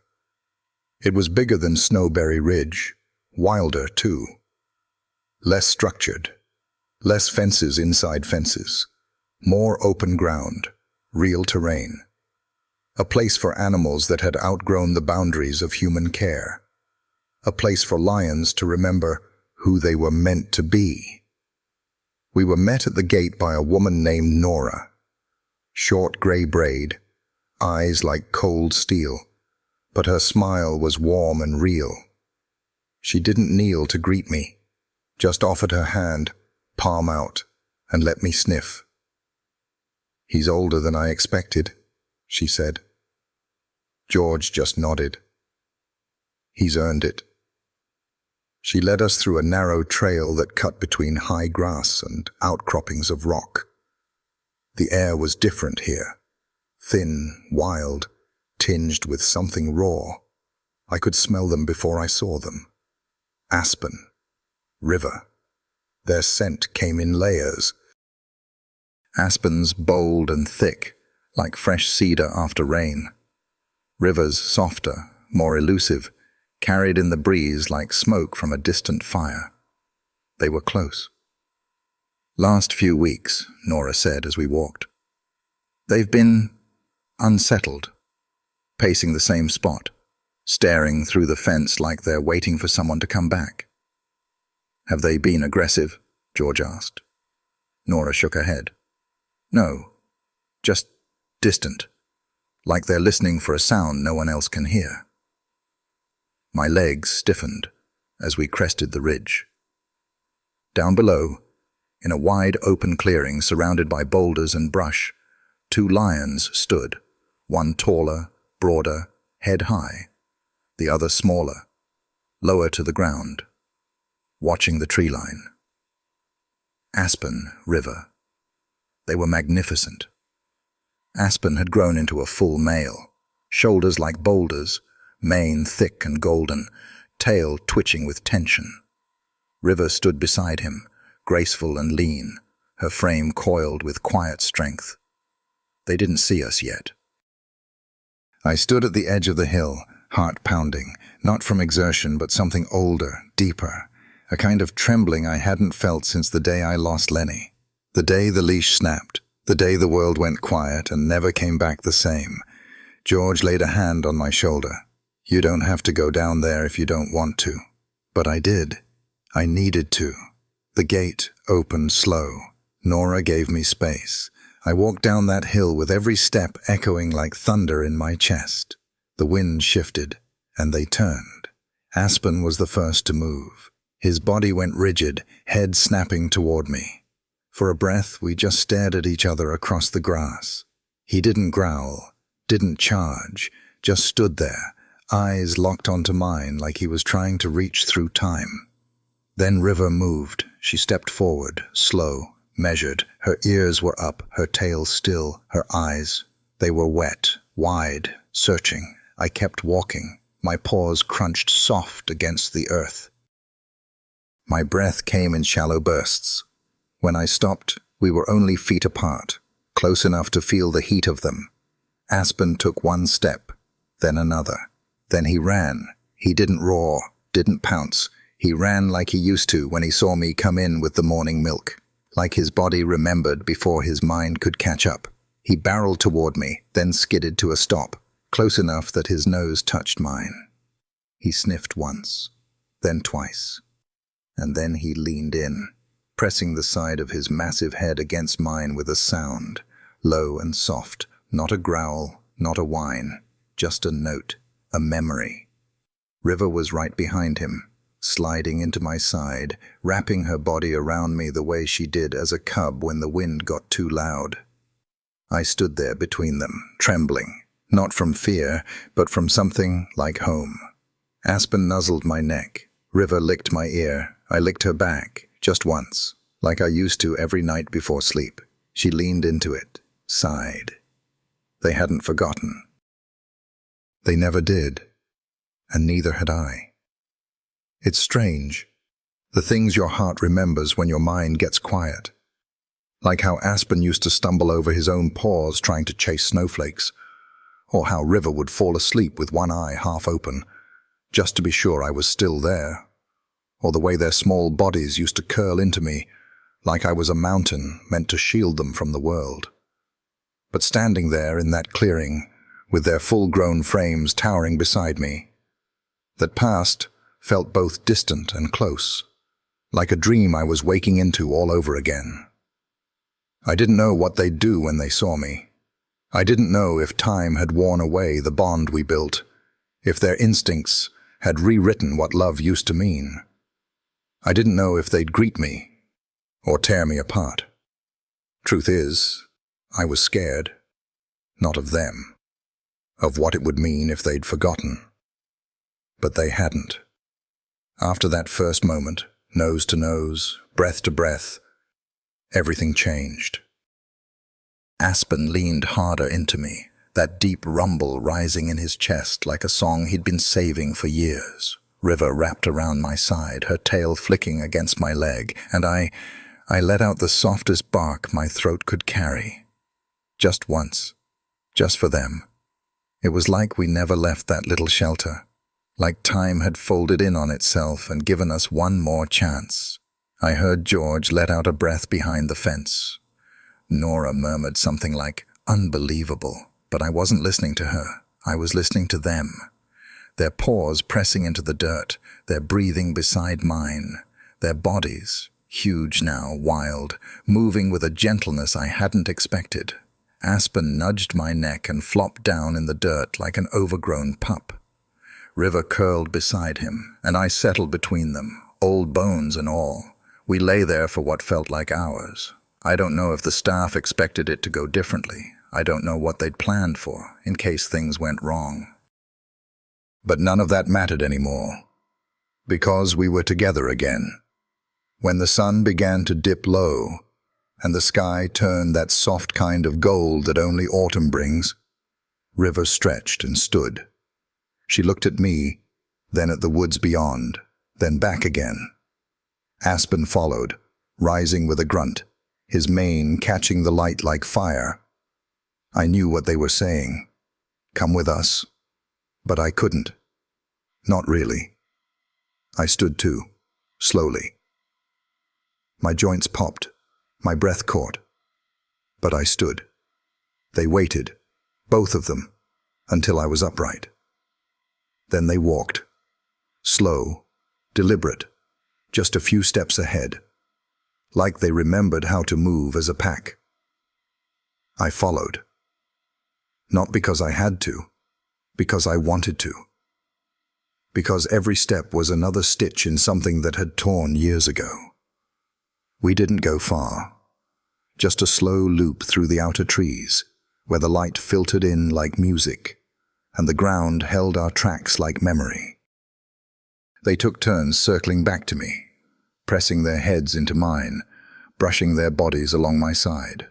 It was bigger than Snowberry Ridge, wilder too. Less structured, less fences inside fences, more open ground, real terrain. A place for animals that had outgrown the boundaries of human care. A place for lions to remember who they were meant to be. We were met at the gate by a woman named Nora. Short gray braid, eyes like cold steel, but her smile was warm and real. She didn't kneel to greet me, just offered her hand, palm out, and let me sniff. "He's older than I expected," she said. George just nodded. "He's earned it." She led us through a narrow trail that cut between high grass and outcroppings of rock. The air was different here, thin, wild, tinged with something raw. I could smell them before I saw them. Aspen, river. Their scent came in layers. Aspens bold and thick, like fresh cedar after rain. Rivers softer, more elusive, carried in the breeze like smoke from a distant fire. They were close. "Last few weeks," Nora said as we walked. "They've been unsettled, pacing the same spot, staring through the fence like they're waiting for someone to come back." "Have they been aggressive?" George asked. Nora shook her head. "No, just distant, like they're listening for a sound no one else can hear." My legs stiffened as we crested the ridge. Down below, in a wide open clearing surrounded by boulders and brush, 2 lions stood, one taller, broader, head high, the other smaller, lower to the ground, watching the tree line. Aspen, river, They were magnificent. Aspen had grown into a full male, shoulders like boulders, mane thick and golden, tail twitching with tension. River stood beside him, graceful and lean, her frame coiled with quiet strength. They didn't see us yet. I stood at the edge of the hill, heart pounding, not from exertion but something older, deeper, a kind of trembling I hadn't felt since the day I lost Lenny. The day the leash snapped, the day the world went quiet and never came back the same. George laid a hand on my shoulder. "You don't have to go down there if you don't want to." But I did. I needed to. The gate opened slow. Nora gave me space. I walked down that hill with every step echoing like thunder in my chest. The wind shifted, and they turned. Aspen was the first to move. His body went rigid, head snapping toward me. For a breath, we just stared at each other across the grass. He didn't growl, didn't charge, just stood there, eyes locked onto mine like he was trying to reach through time. Then River moved. She stepped forward, slow, measured. Her ears were up, her tail still, her eyes. They were wet, wide, searching. I kept walking. My paws crunched soft against the earth. My breath came in shallow bursts. When I stopped, we were only feet apart, close enough to feel the heat of them. Aspen took one step, then another. Then he ran. He didn't roar, didn't pounce. He ran like he used to when he saw me come in with the morning milk, like his body remembered before his mind could catch up. He barreled toward me, then skidded to a stop, close enough that his nose touched mine. He sniffed once, then twice, and then he leaned in, pressing the side of his massive head against mine with a sound, low and soft, not a growl, not a whine, just a note, a memory. River was right behind him, sliding into my side, wrapping her body around me the way she did as a cub when the wind got too loud. I stood there between them, trembling, not from fear, but from something like home. Aspen nuzzled my neck. River licked my ear. I licked her back, just once, like I used to every night before sleep. She leaned into it, sighed. They hadn't forgotten. They never did, and neither had I. It's strange, the things your heart remembers when your mind gets quiet. Like how Aspen used to stumble over his own paws trying to chase snowflakes, or how River would fall asleep with one eye half open, just to be sure I was still there, or the way their small bodies used to curl into me, like I was a mountain meant to shield them from the world. But standing there in that clearing, with their full-grown frames towering beside me, that past felt both distant and close, like a dream I was waking into all over again. I didn't know what they'd do when they saw me. I didn't know if time had worn away the bond we built, if their instincts had rewritten what love used to mean. I didn't know if they'd greet me or tear me apart. Truth is, I was scared, not of them, of what it would mean if they'd forgotten. But they hadn't. After that first moment, nose to nose, breath to breath, everything changed. Aspen leaned harder into me, that deep rumble rising in his chest like a song he'd been saving for years. River wrapped around my side, her tail flicking against my leg, and I let out the softest bark my throat could carry. Just once, just for them. It was like we never left that little shelter, like time had folded in on itself and given us one more chance. I heard George let out a breath behind the fence. Nora murmured something like, "Unbelievable," but I wasn't listening to her. I was listening to them. Their paws pressing into the dirt, their breathing beside mine, their bodies, huge now, wild, moving with a gentleness I hadn't expected. Aspen nudged my neck and flopped down in the dirt like an overgrown pup. River curled beside him, and I settled between them, old bones and all. We lay there for what felt like hours. I don't know if the staff expected it to go differently. I don't know what they'd planned for, in case things went wrong. But none of that mattered anymore, because we were together again. When the sun began to dip low, and the sky turned that soft kind of gold that only autumn brings. River stretched and stood. She looked at me, then at the woods beyond, then back again. Aspen followed, rising with a grunt, his mane catching the light like fire. I knew what they were saying. Come with us. But I couldn't. Not really. I stood too, slowly. My joints popped, my breath caught. But I stood. They waited, both of them, until I was upright. Then they walked. Slow, deliberate, just a few steps ahead, like they remembered how to move as a pack. I followed. Not because I had to, because I wanted to. Because every step was another stitch in something that had torn years ago. We didn't go far, just a slow loop through the outer trees, where the light filtered in like music, and the ground held our tracks like memory. They took turns circling back to me, pressing their heads into mine, brushing their bodies along my side.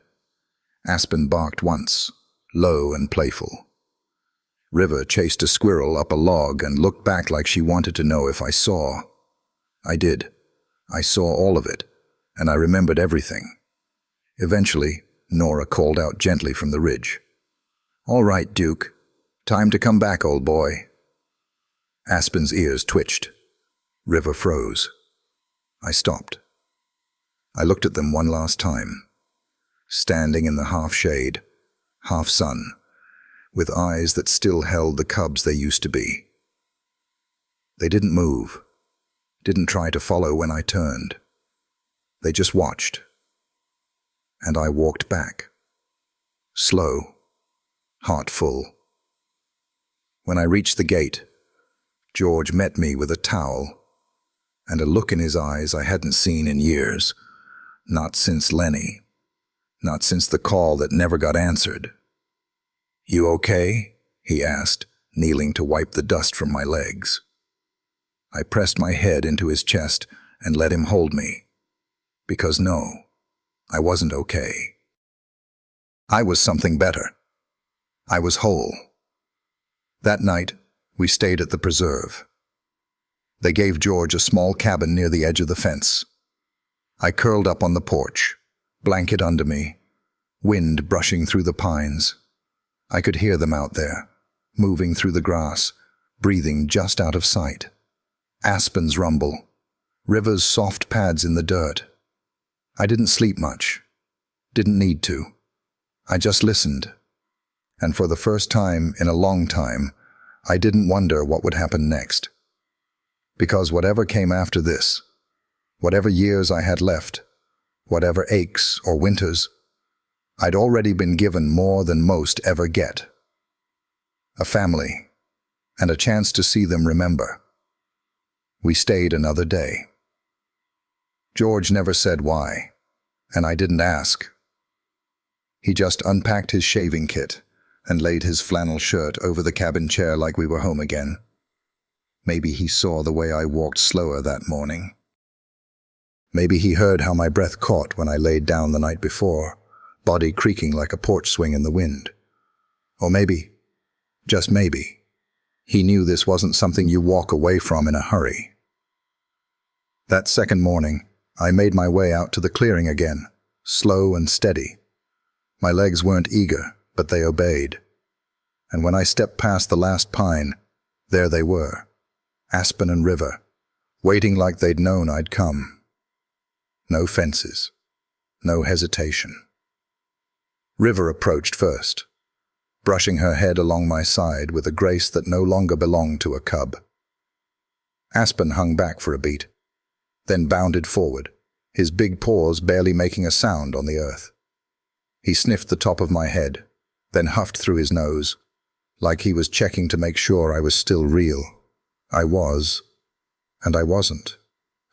Aspen barked once, low and playful. River chased a squirrel up a log and looked back like she wanted to know if I saw. I did. I saw all of it, and I remembered everything. Eventually, Nora called out gently from the ridge. "All right, Duke. Time to come back, old boy." Aspen's ears twitched. River froze. I stopped. I looked at them one last time, standing in the half-shade, half-sun, with eyes that still held the cubs they used to be. They didn't move, didn't try to follow when I turned. They just watched. And I walked back, slow, heart full. When I reached the gate, George met me with a towel and a look in his eyes I hadn't seen in years, not since Lenny, not since the call that never got answered. "You okay?" he asked, kneeling to wipe the dust from my legs. I pressed my head into his chest and let him hold me, because no, I wasn't okay. I was something better. I was whole. That night, we stayed at the preserve. They gave George a small cabin near the edge of the fence. I curled up on the porch, blanket under me, wind brushing through the pines. I could hear them out there, moving through the grass, breathing just out of sight. Aspen's rumble, River's soft pads in the dirt. I didn't sleep much, didn't need to. I just listened. And for the first time in a long time, I didn't wonder what would happen next. Because whatever came after this, whatever years I had left, whatever aches or winters, I'd already been given more than most ever get. A family, and a chance to see them remember. We stayed another day. George never said why, and I didn't ask. He just unpacked his shaving kit and laid his flannel shirt over the cabin chair like we were home again. Maybe he saw the way I walked slower that morning. Maybe he heard how my breath caught when I laid down the night before, body creaking like a porch swing in the wind. Or maybe, just maybe, he knew this wasn't something you walk away from in a hurry. That second morning, I made my way out to the clearing again, slow and steady. My legs weren't eager, but they obeyed. And when I stepped past the last pine, there they were, Aspen and River, waiting like they'd known I'd come. No fences, no hesitation. River approached first, brushing her head along my side with a grace that no longer belonged to a cub. Aspen hung back for a beat, then bounded forward, his big paws barely making a sound on the earth. He sniffed the top of my head, then huffed through his nose, like he was checking to make sure I was still real. I was, and I wasn't.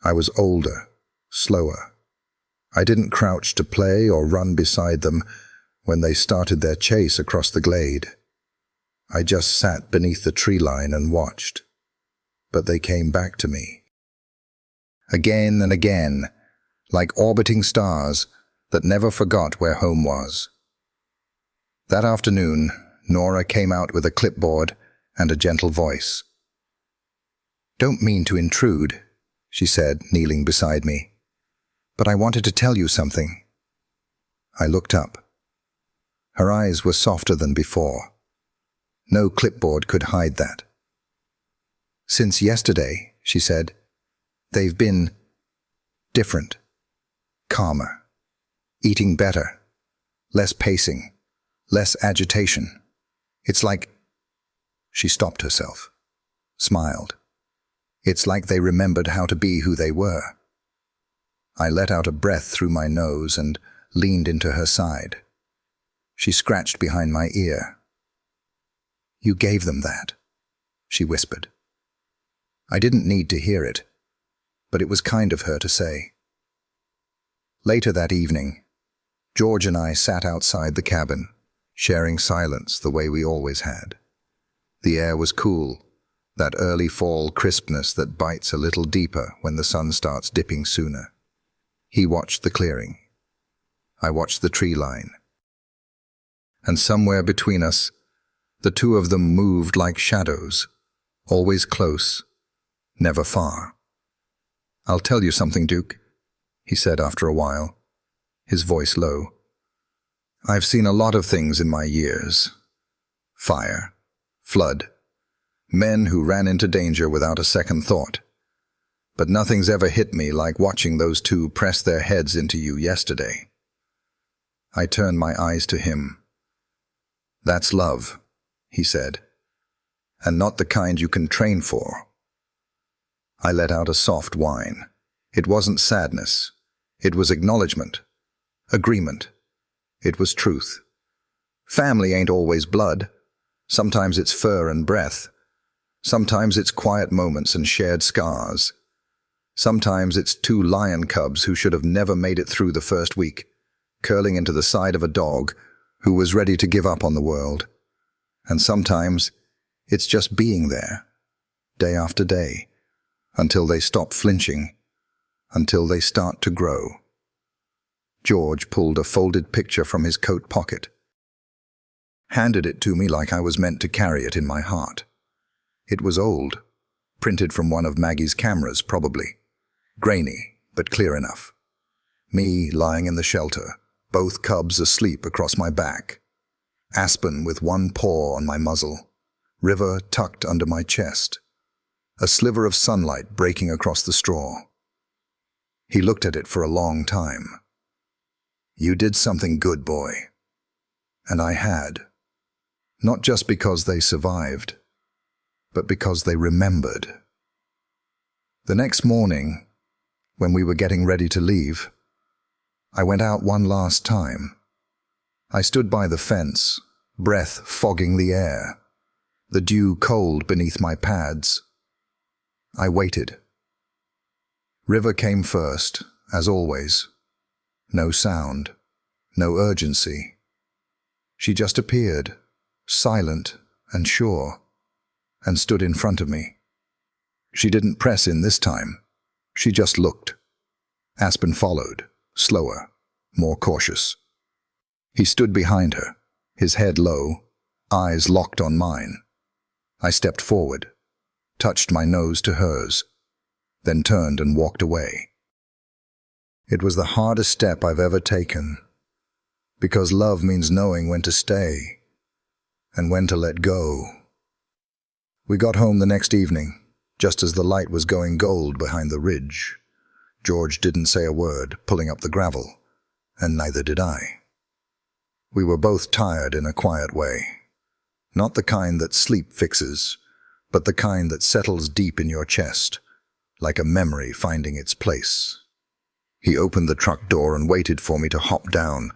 I was older, slower. I didn't crouch to play or run beside them when they started their chase across the glade. I just sat beneath the tree line and watched. But they came back to me. Again and again, like orbiting stars, that never forgot where home was. That afternoon, Nora came out with a clipboard and a gentle voice. "Don't mean to intrude," she said, kneeling beside me, "but I wanted to tell you something." I looked up. Her eyes were softer than before. No clipboard could hide that. "Since yesterday," she said, "they've been different, calmer, eating better, less pacing, less agitation. It's like—" She stopped herself, smiled. "It's like they remembered how to be who they were." I let out a breath through my nose and leaned into her side. She scratched behind my ear. "You gave them that," she whispered. I didn't need to hear it, but it was kind of her to say. Later that evening, George and I sat outside the cabin, sharing silence the way we always had. The air was cool, that early fall crispness that bites a little deeper when the sun starts dipping sooner. He watched the clearing. I watched the tree line. And somewhere between us, the two of them moved like shadows, always close, never far. "I'll tell you something, Duke," he said after a while, his voice low. "I've seen a lot of things in my years. Fire, flood, men who ran into danger without a second thought. But nothing's ever hit me like watching those two press their heads into you yesterday." I turned my eyes to him. "That's love," he said, "and not the kind you can train for." I let out a soft whine. It wasn't sadness. It was acknowledgement, agreement. It was truth. Family ain't always blood. Sometimes it's fur and breath. Sometimes it's quiet moments and shared scars. Sometimes it's two lion cubs who should have never made it through the first week, curling into the side of a dog who was ready to give up on the world. And sometimes it's just being there, day after day, until they stop flinching, until they start to grow. George pulled a folded picture from his coat pocket, handed it to me like I was meant to carry it in my heart. It was old, printed from one of Maggie's cameras, probably. Grainy, but clear enough. Me lying in the shelter, both cubs asleep across my back. Aspen with one paw on my muzzle, River tucked under my chest. A sliver of sunlight breaking across the straw. He looked at it for a long time. "You did something good, boy." And I had. Not just because they survived, but because they remembered. The next morning, when we were getting ready to leave, I went out one last time. I stood by the fence, breath fogging the air, the dew cold beneath my pads. I waited. River came first, as always. No sound, no urgency. She just appeared, silent and sure, and stood in front of me. She didn't press in this time. She just looked. Aspen followed, slower, more cautious. He stood behind her, his head low, eyes locked on mine. I stepped forward, touched my nose to hers, then turned and walked away. It was the hardest step I've ever taken, because love means knowing when to stay and when to let go. We got home the next evening, just as the light was going gold behind the ridge. George didn't say a word, pulling up the gravel, and neither did I. We were both tired in a quiet way. Not the kind that sleep fixes, but the kind that settles deep in your chest, like a memory finding its place. He opened the truck door and waited for me to hop down,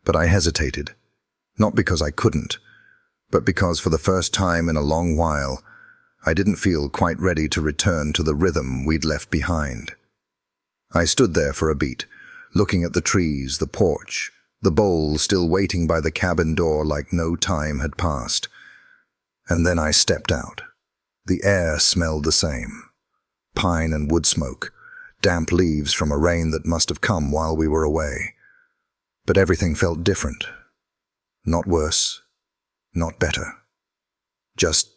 but I hesitated. Not because I couldn't, but because for the first time in a long while, I didn't feel quite ready to return to the rhythm we'd left behind. I stood there for a beat, looking at the trees, the porch, the bowl still waiting by the cabin door like no time had passed. And then I stepped out. The air smelled the same. Pine and wood smoke, damp leaves from a rain that must have come while we were away. But everything felt different. Not worse, not better. Just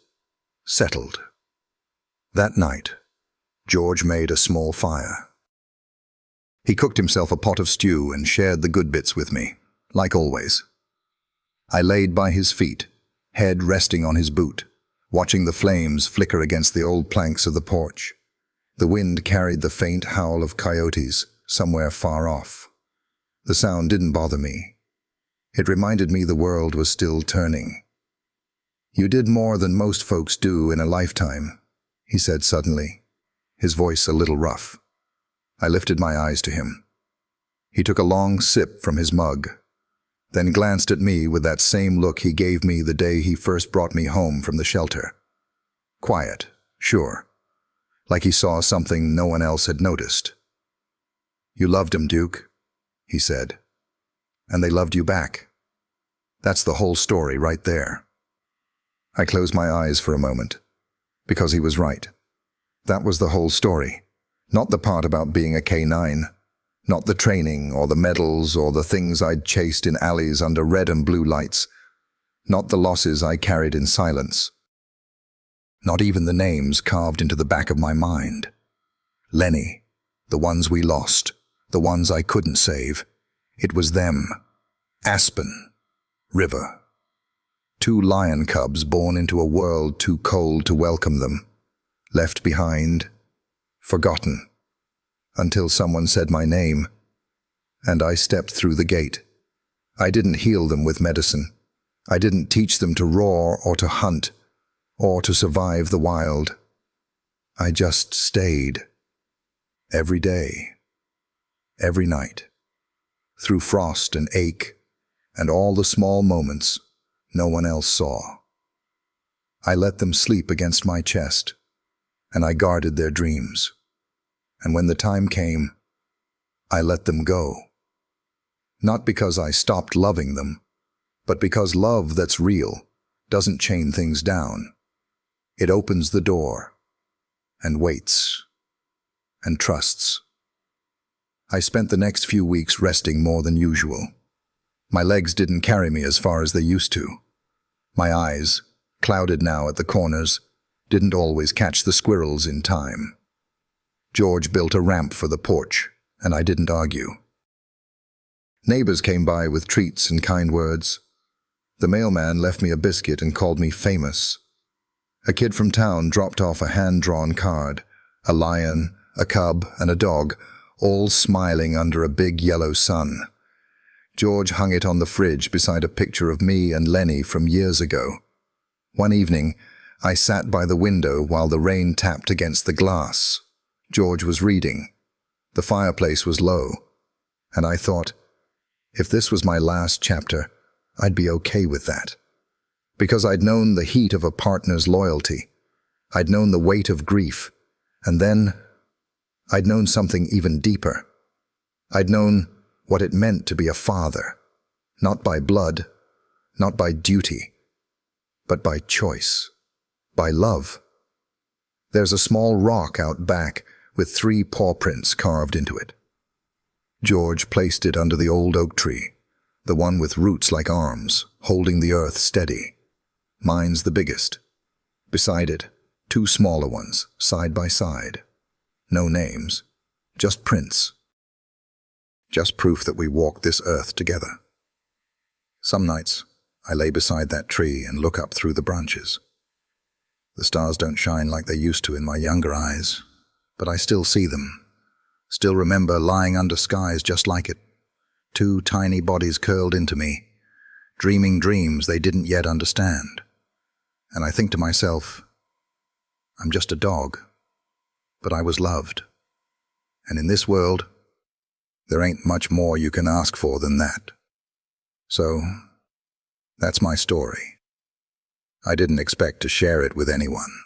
settled. That night, George made a small fire. He cooked himself a pot of stew and shared the good bits with me, like always. I laid by his feet, head resting on his boot, watching the flames flicker against the old planks of the porch. The wind carried the faint howl of coyotes somewhere far off. The sound didn't bother me. It reminded me the world was still turning. "You did more than most folks do in a lifetime," he said suddenly, his voice a little rough. I lifted my eyes to him. He took a long sip from his mug, then glanced at me with that same look he gave me the day he first brought me home from the shelter. Quiet, sure, like he saw something no one else had noticed. "You loved him, Duke," he said, "and they loved you back. That's the whole story right there." I closed my eyes for a moment, because he was right. That was the whole story, not the part about being a K-9, not the training or the medals or the things I'd chased in alleys under red and blue lights, not the losses I carried in silence, not even the names carved into the back of my mind. Lenny, the ones we lost, the ones I couldn't save. It was them. Aspen, River. 2 lion cubs born into a world too cold to welcome them. Left behind, forgotten, until someone said my name, and I stepped through the gate. I didn't heal them with medicine. I didn't teach them to roar or to hunt, or to survive the wild. I just stayed. Every day, every night, through frost and ache, and all the small moments no one else saw. I let them sleep against my chest, and I guarded their dreams. And when the time came, I let them go. Not because I stopped loving them, but because love that's real doesn't chain things down. It opens the door, and waits, and trusts. I spent the next few weeks resting more than usual. My legs didn't carry me as far as they used to. My eyes, clouded now at the corners, didn't always catch the squirrels in time. George built a ramp for the porch, and I didn't argue. Neighbors came by with treats and kind words. The mailman left me a biscuit and called me famous. A kid from town dropped off a hand-drawn card, a lion, a cub, and a dog, all smiling under a big yellow sun. George hung it on the fridge beside a picture of me and Lenny from years ago. One evening, I sat by the window while the rain tapped against the glass. George was reading. The fireplace was low, and I thought, if this was my last chapter, I'd be okay with that. Because I'd known the heat of a partner's loyalty. I'd known the weight of grief. And then, I'd known something even deeper. I'd known what it meant to be a father, not by blood, not by duty, but by choice, by love. There's a small rock out back with 3 paw prints carved into it. George placed it under the old oak tree, the one with roots like arms, holding the earth steady. Mine's the biggest. Beside it, 2 smaller ones, side by side. No names, just prints. Just proof that we walked this earth together. Some nights, I lay beside that tree and look up through the branches. The stars don't shine like they used to in my younger eyes, but I still see them, still remember lying under skies just like it, 2 tiny bodies curled into me, dreaming dreams they didn't yet understand. And I think to myself, I'm just a dog, but I was loved. And in this world, there ain't much more you can ask for than that. So, that's my story. I didn't expect to share it with anyone.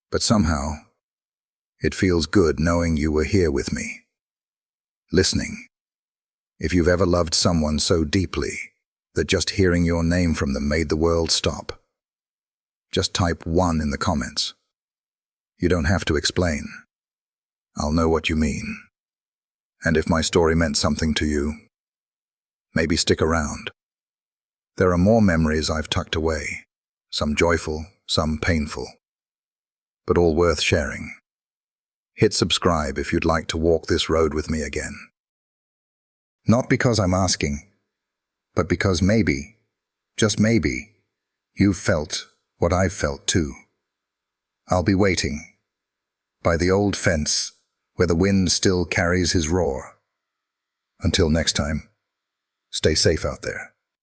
But somehow, it feels good knowing you were here with me. Listening. If you've ever loved someone so deeply that just hearing your name from them made the world stop, just type 1 in the comments. You don't have to explain. I'll know what you mean. And if my story meant something to you, Maybe stick around. There are more memories I've tucked away, some joyful, some painful, but all worth sharing. Hit subscribe if you'd like to walk this road with me again. Not because I'm asking, but because maybe, just maybe, you've felt what I've felt too. I'll be waiting, by the old fence where the wind still carries his roar. Until next time, stay safe out there.